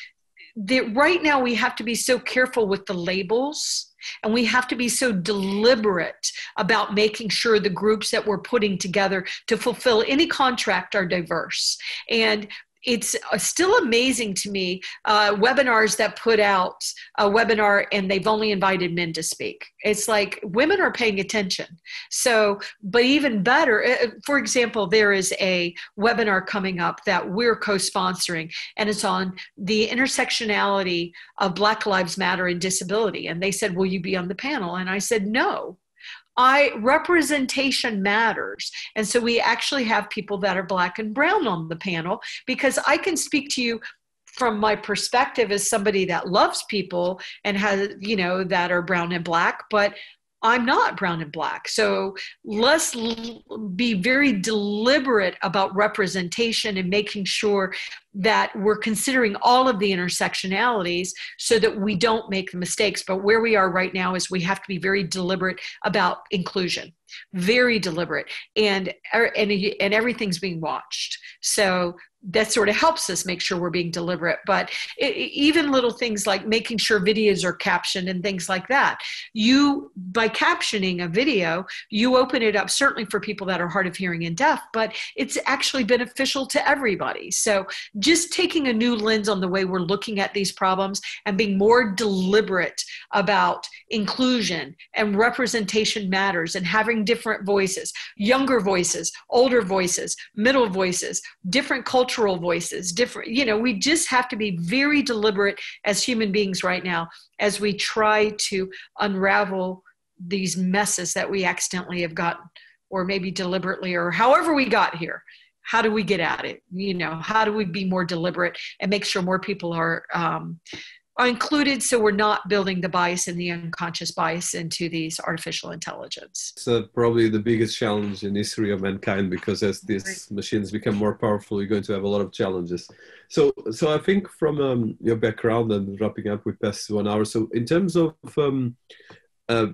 right now we have to be so careful with the labels, and we have to be so deliberate about making sure the groups that we're putting together to fulfill any contract are diverse. And it's still amazing to me, webinars that put out a webinar and they've only invited men to speak. It's like women are paying attention. So, but even better, for example, there is a webinar coming up that we're co-sponsoring, and it's on the intersectionality of Black Lives Matter and disability. And they said, will you be on the panel? And I said, no. Representation matters. And so we actually have people that are Black and brown on the panel, because I can speak to you from my perspective as somebody that loves people and has, that are brown and Black, but I'm not brown and Black. So let's be very deliberate about representation and making sure that we're considering all of the intersectionalities so that we don't make the mistakes. But where we are right now is we have to be very deliberate about inclusion, very deliberate, and everything's being watched. So that sort of helps us make sure we're being deliberate. But even little things like making sure videos are captioned and things like that. By captioning a video, you open it up certainly for people that are hard of hearing and deaf, but it's actually beneficial to everybody. So just taking a new lens on the way we're looking at these problems and being more deliberate about inclusion and representation matters, and having different voices, younger voices, older voices, middle voices, different cultural voices, we just have to be very deliberate as human beings right now as we try to unravel these messes that we accidentally have gotten, or maybe deliberately, or however we got here. How do we get at it? How do we be more deliberate and make sure more people are included, so we're not building the bias and the unconscious bias into these artificial intelligence? It's probably the biggest challenge in history of mankind, because as these machines become more powerful, you're going to have a lot of challenges. So I think from your background, and wrapping up with past 1 hour, so in terms of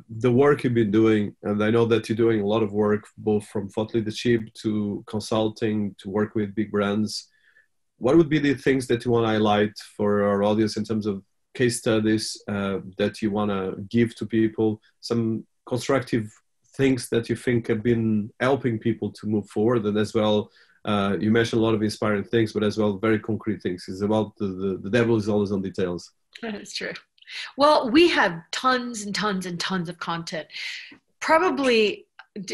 the work you've been doing, and I know that you're doing a lot of work, both from thought leadership to consulting to work with big brands, what would be the things that you want to highlight for our audience in terms of case studies that you want to give to people, some constructive things that you think have been helping people to move forward, and as well, you mentioned a lot of inspiring things, but as well, very concrete things. It's about the devil is always on details. That's true. Well, we have tons and tons and tons of content, probably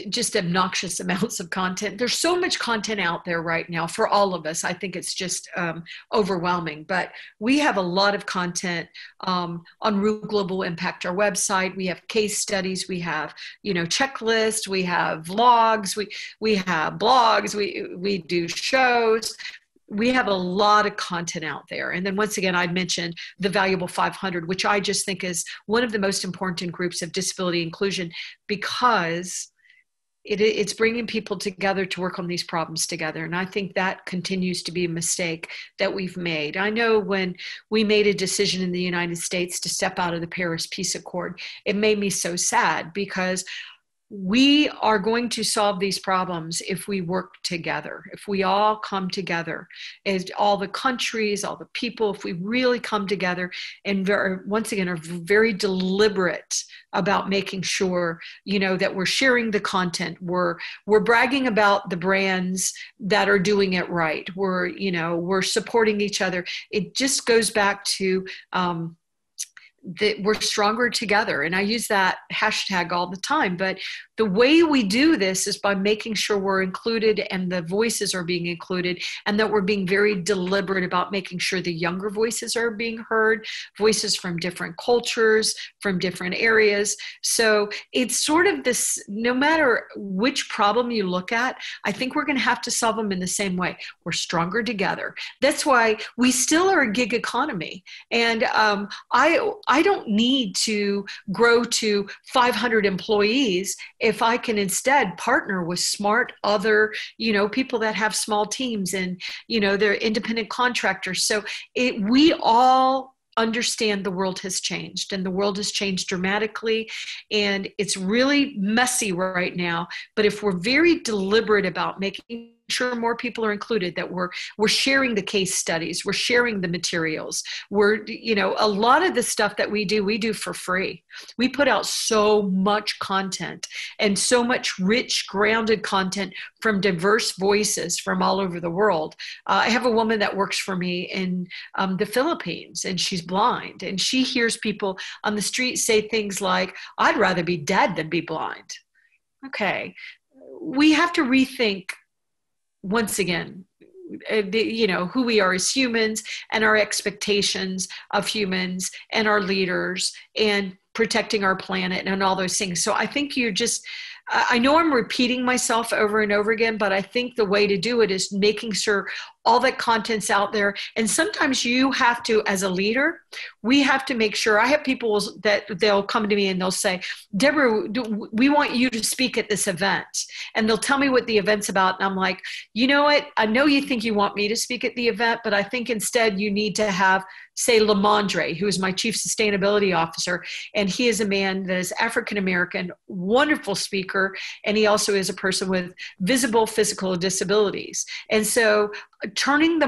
just obnoxious amounts of content. There's so much content out there right now for all of us. I think it's just overwhelming, but we have a lot of content on Ruh Global Impact, our website. We have case studies, we have, checklists, we have vlogs, we have blogs, we do shows. We have a lot of content out there. And then once again, I'd mentioned the Valuable 500, which I just think is one of the most important groups of disability inclusion, because it's bringing people together to work on these problems together. And I think that continues to be a mistake that we've made. I know when we made a decision in the United States to step out of the Paris Peace Accord, it made me so sad, because we are going to solve these problems if we work together, if we all come together, as all the countries, all the people, if we really come together and once again are very deliberate about making sure, that we're sharing the content, we're bragging about the brands that are doing it right, we're supporting each other. It just goes back to that we're stronger together. And I use that hashtag all the time, but the way we do this is by making sure we're included and the voices are being included, and that we're being very deliberate about making sure the younger voices are being heard, voices from different cultures, from different areas. So it's sort of this, no matter which problem you look at, I think we're going to have to solve them in the same way. We're stronger together. That's why we still are a gig economy. And I don't need to grow to 500 employees if I can instead partner with smart other, people that have small teams and, they're independent contractors. So we all understand the world has changed, and the world has changed dramatically, and it's really messy right now. But if we're very deliberate about making sure more people are included, that we're sharing the case studies, we're sharing the materials, a lot of the stuff that we do for free. We put out so much content and so much rich, grounded content from diverse voices from all over the world. I have a woman that works for me in the Philippines, and she's blind, and she hears people on the street say things like, "I'd rather be dead than be blind." Okay, we have to rethink once again, who we are as humans, and our expectations of humans and our leaders, and protecting our planet and all those things. So I think I know I'm repeating myself over and over again, but I think the way to do it is making sure all that content's out there. And sometimes you have to, as a leader, we have to make sure. I have people that they'll come to me and they'll say, "Debra, we want you to speak at this event." And they'll tell me what the event's about. And I'm like, "You know what? I know you think you want me to speak at the event, but I think instead you need to have, say, Lamondre, who is my chief sustainability officer. And he is a man that is African-American, wonderful speaker. And he also is a person with visible physical disabilities." And so giving the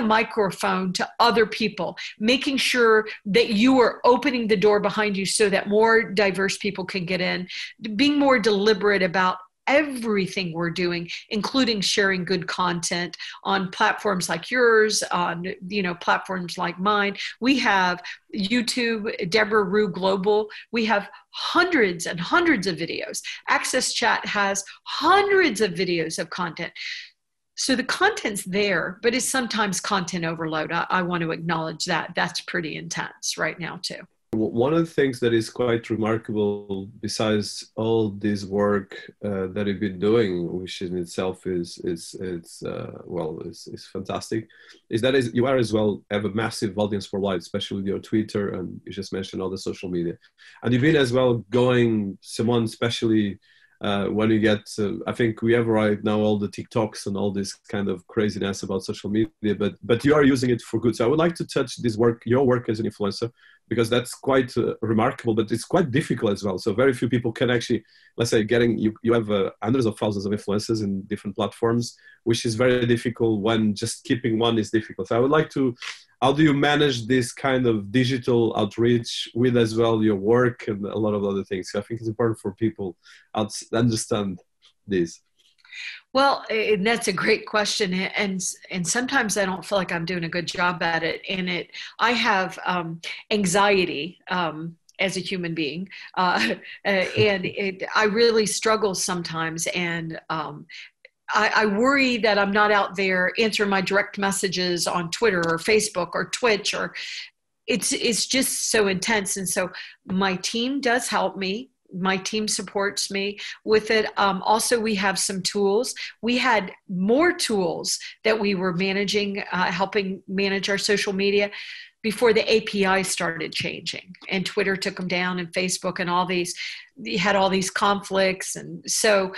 microphone to other people, making sure that you are opening the door behind you so that more diverse people can get in, being more deliberate about everything we're doing, including sharing good content on platforms like yours, on platforms like mine. We have YouTube, Debra Ruh Global. We have hundreds and hundreds of videos. Access Chat has hundreds of videos of content. So the content's there, but it's sometimes content overload. I want to acknowledge that. That's pretty intense right now too. One of the things that is quite remarkable, besides all this work that you've been doing, which in itself is fantastic, is that you are as well have a massive audience worldwide, especially with your Twitter, and you just mentioned all the social media, and you've been as well someone especially when you get, I think we have right now all the TikToks and all this kind of craziness about social media, but you are using it for good. So I would like to touch this work, your work as an influencer, because that's quite remarkable, but it's quite difficult as well. So very few people can actually, let's say, you have hundreds of thousands of influencers in different platforms, which is very difficult when just keeping one is difficult. So I would like to, how do you manage this kind of digital outreach with as well your work and a lot of other things? So I think it's important for people to understand this. Well, and that's a great question, and sometimes I don't feel like I'm doing a good job at it. I have anxiety as a human being, and I really struggle sometimes, and I worry that I'm not out there answering my direct messages on Twitter or Facebook or Twitch, or it's just so intense. And so my team does help me. My team supports me with it. Also, we have some tools. We had more tools that we were managing, helping manage our social media before the API started changing, and Twitter took them down, and Facebook, and all these, you had all these conflicts. And so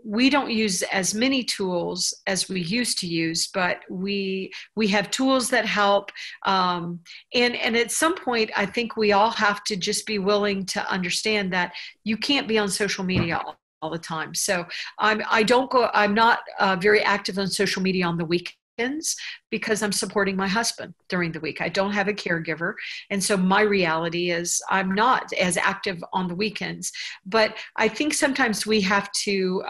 we don't use as many tools as we used to use, but we have tools that help. And at some point, I think we all have to just be willing to understand that you can't be on social media all the time. So I'm not very active on social media on the weekends, because I'm supporting my husband during the week. I don't have a caregiver. And so my reality is I'm not as active on the weekends. But I think sometimes we have to,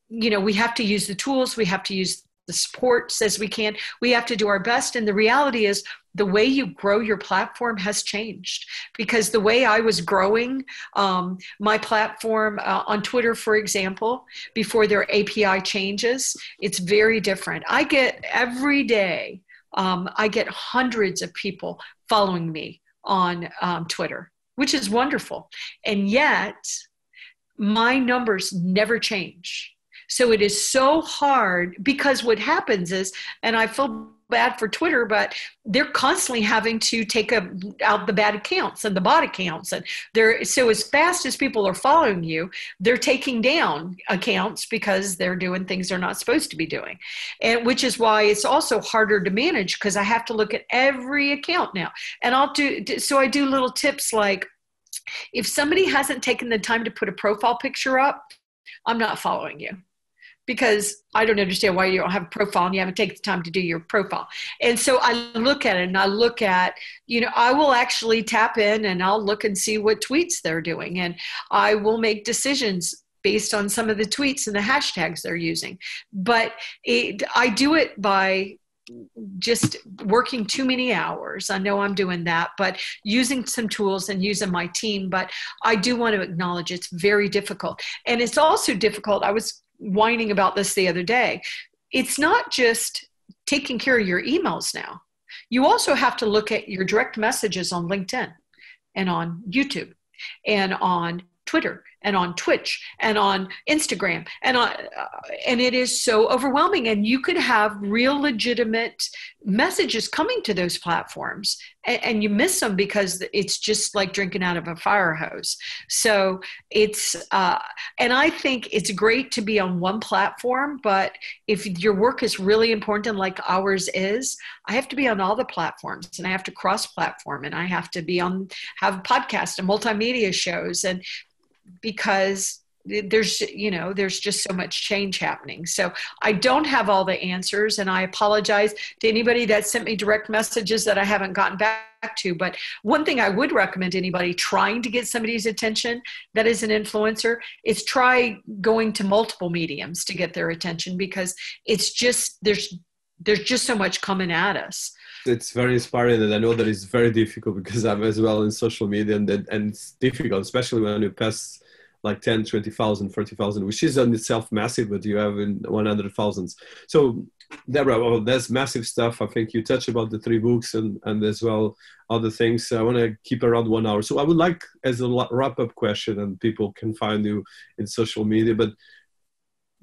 we have to use the tools. We have to use the supports as we can. We have to do our best. And the reality is the way you grow your platform has changed, because the way I was growing my platform on Twitter, for example, before their API changes, it's very different. I get every day, I get hundreds of people following me on Twitter, which is wonderful. And yet my numbers never change. So it is so hard, because what happens is, and I feel bad for Twitter, but they're constantly having to take out the bad accounts and the bot accounts. And so as fast as people are following you, they're taking down accounts because they're doing things they're not supposed to be doing. And which is why it's also harder to manage, because I have to look at every account now. And I do little tips like, if somebody hasn't taken the time to put a profile picture up, I'm not following you, because I don't understand why you don't have a profile and you haven't taken the time to do your profile. And so I look at it, and I look at, I will actually tap in and I'll look and see what tweets they're doing. And I will make decisions based on some of the tweets and the hashtags they're using. But I do it by just working too many hours. I know I'm doing that, but using some tools and using my team. But I do want to acknowledge it's very difficult. And it's also difficult. I was whining about this the other day. It's not just taking care of your emails now. You also have to look at your direct messages on LinkedIn and on YouTube and on Twitter and on Twitch and on Instagram, and it is so overwhelming. And you could have real legitimate messages coming to those platforms, and you miss them because it's just like drinking out of a fire hose. So it's, and I think it's great to be on one platform, but if your work is really important like ours is, I have to be on all the platforms, and I have to cross-platform, and I have to have podcasts and multimedia shows, and because there's just so much change happening. So I don't have all the answers, and I apologize to anybody that sent me direct messages that I haven't gotten back to. But one thing I would recommend to anybody trying to get somebody's attention that is an influencer is try going to multiple mediums to get their attention, because it's just, there's just so much coming at us. It's very inspiring, and I know that it's very difficult because I'm as well in social media, and it's difficult, especially when you pass like 10, 20,000, 30,000, which is in itself massive, but you have in 100,000. So Debra, that's massive stuff. I think you touched about the 3 books and as well other things. I want to keep around 1 hour. So I would like, as a wrap-up question, and people can find you in social media, but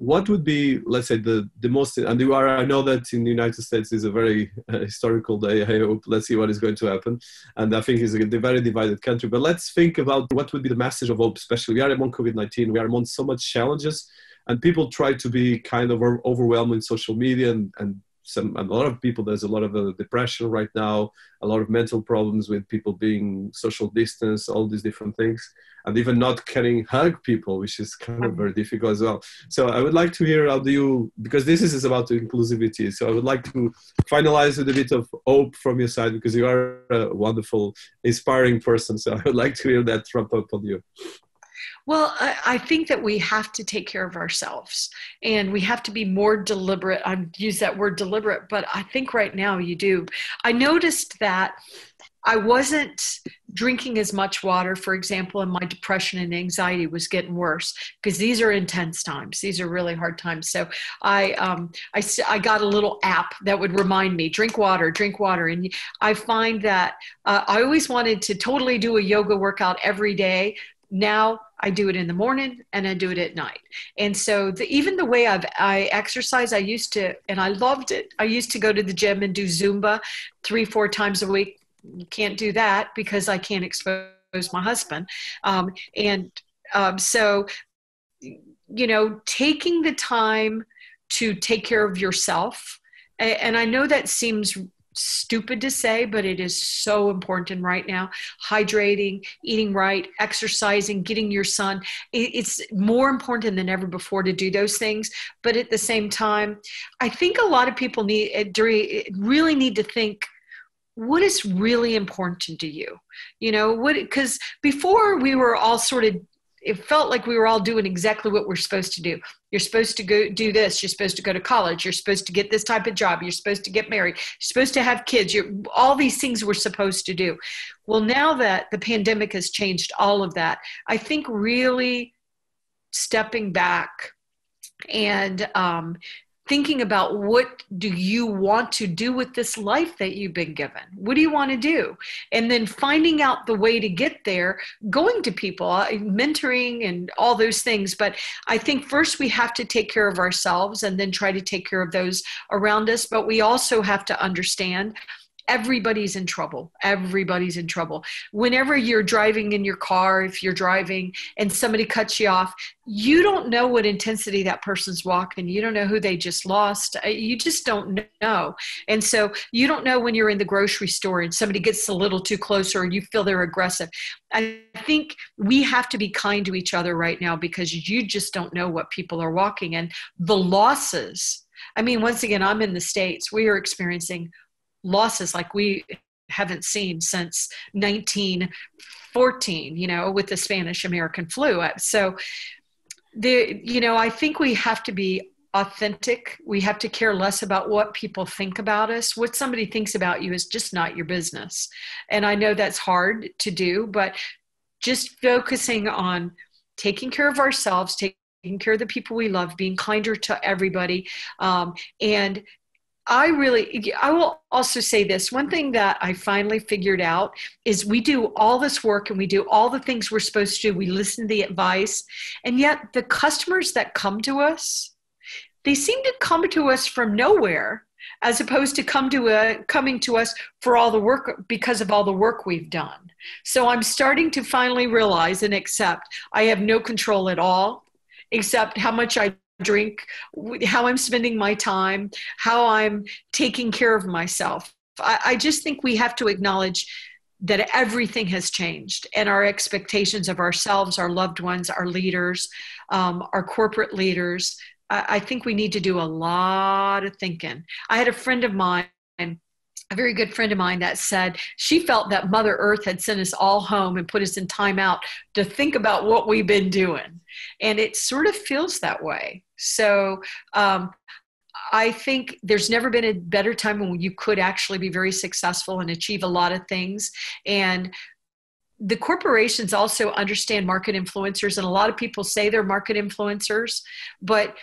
what would be, let's say, the most, and you are, I know that in the United States is a very historical day. I hope, let's see what is going to happen. And I think it's a very divided country, but let's think about what would be the message of hope, especially we are among COVID-19, we are among so much challenges, and people try to be kind of overwhelmed in social media, and a lot of people, there's a lot of depression right now, a lot of mental problems with people being social distance, all these different things, and even not can hug people, which is kind of very difficult as well. So I would like to hear how do you, because this is about inclusivity, so I would like to finalize with a bit of hope from your side, because you are a wonderful, inspiring person. So I would like to hear that wrapped up on you. Well, I think that we have to take care of ourselves, and we have to be more deliberate. I use that word deliberate, but I think right now you do. I noticed that I wasn't drinking as much water, for example, and my depression and anxiety was getting worse, because these are intense times. These are really hard times. So I got a little app that would remind me, drink water, drink water. And I find that I always wanted to totally do a yoga workout every day. Now I do it in the morning and I do it at night. And so even the way I exercise, I used to, and I loved it. I used to go to the gym and do Zumba 3-4 times a week. You can't do that because I can't expose my husband. So, you know, taking the time to take care of yourself. And I know that seems stupid to say, but it is so important right now. Hydrating, eating right, exercising, getting your sun. It's more important than ever before to do those things. But at the same time, I think a lot of people really need to think, what is really important to you? You know, because before we were all sort of, it felt like we were all doing exactly what we're supposed to do. You're supposed to go do this. You're supposed to go to college. You're supposed to get this type of job. You're supposed to get married. You're supposed to have kids. All these things we're supposed to do. Well, now that the pandemic has changed all of that, I think really stepping back and thinking about, what do you want to do with this life that you've been given? What do you want to do? And then finding out the way to get there, going to people, mentoring and all those things. But I think first we have to take care of ourselves and then try to take care of those around us. But we also have to understand everybody's in trouble. Everybody's in trouble. Whenever you're driving in your car, if you're driving and somebody cuts you off, you don't know what intensity that person's walking. You don't know who they just lost. You just don't know. And so you don't know when you're in the grocery store and somebody gets a little too close or you feel they're aggressive. I think we have to be kind to each other right now, because you just don't know what people are walking. And the losses, I mean, once again, I'm in the States. We are experiencing losses like we haven't seen since 1914, you know, with the Spanish American flu. So I think we have to be authentic. We have to care less about what people think about us. What somebody thinks about you is just not your business. And I know that's hard to do, but just focusing on taking care of ourselves, taking care of the people we love, being kinder to everybody, and I will also say this. One thing that I finally figured out is we do all this work and we do all the things we're supposed to do. We listen to the advice, and yet the customers that come to us, they seem to come to us from nowhere, as opposed to coming to us for all the work, because of all the work we've done. So I'm starting to finally realize and accept I have no control at all, except how much I drink, how I'm spending my time, how I'm taking care of myself. I just think we have to acknowledge that everything has changed, and our expectations of ourselves, our loved ones, our leaders, our corporate leaders. I think we need to do a lot of thinking. I had a friend of mine, a very good friend of mine, that said she felt that Mother Earth had sent us all home and put us in timeout to think about what we've been doing. And it sort of feels that way. So I think there's never been a better time when you could actually be very successful and achieve a lot of things. And the corporations also understand market influencers. And a lot of people say they're market influencers, but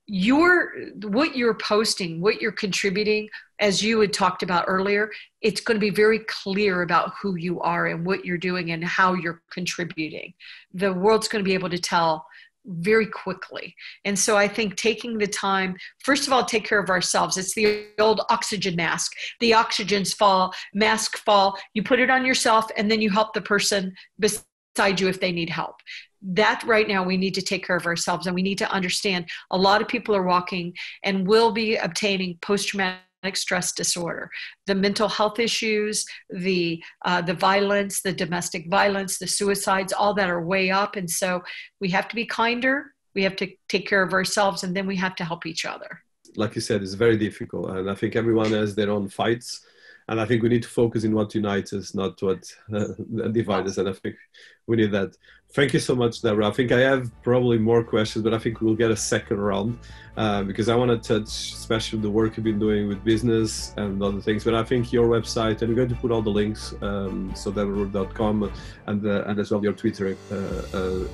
what you're posting, what you're contributing, as you had talked about earlier, it's going to be very clear about who you are and what you're doing and how you're contributing. The world's going to be able to tell very quickly. And so I think taking the time, first of all, take care of ourselves. It's the old oxygen mask. The oxygens fall, mask fall, you put it on yourself, and then you help the person beside you if they need help. That right now, we need to take care of ourselves, and we need to understand a lot of people are walking and will be obtaining post-traumatic stress disorder, the mental health issues, the violence, the domestic violence, the suicides, all that are way up. And so we have to be kinder, we have to take care of ourselves, and then we have to help each other. Like you said, it's very difficult. And I think everyone has their own fights. And I think we need to focus in what unites us, not what divides us. And I think we need that. Thank you so much, Debra. I think I have probably more questions, but I think we'll get a second round because I want to touch especially the work you've been doing with business and other things. But I think your website, and we're going to put all the links, so debraruh.com and as well your Twitter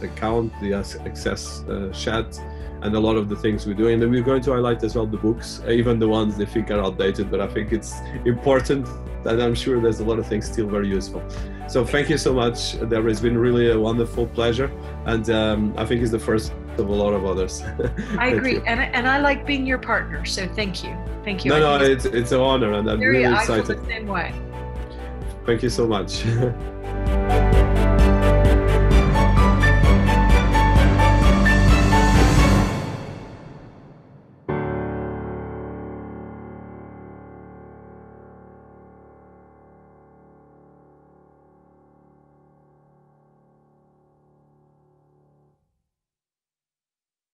account, the Access chat, and a lot of the things we're doing. And we're going to highlight as well the books, even the ones they think are outdated, but I think it's important, and I'm sure there's a lot of things still very useful. So thank you so much, Debra. It's been really a wonderful pleasure, and I think it's the first of a lot of others. I agree, and I like being your partner, so thank you. Thank you. No, it's an honor, and I'm really excited. I feel the same way. Thank you so much.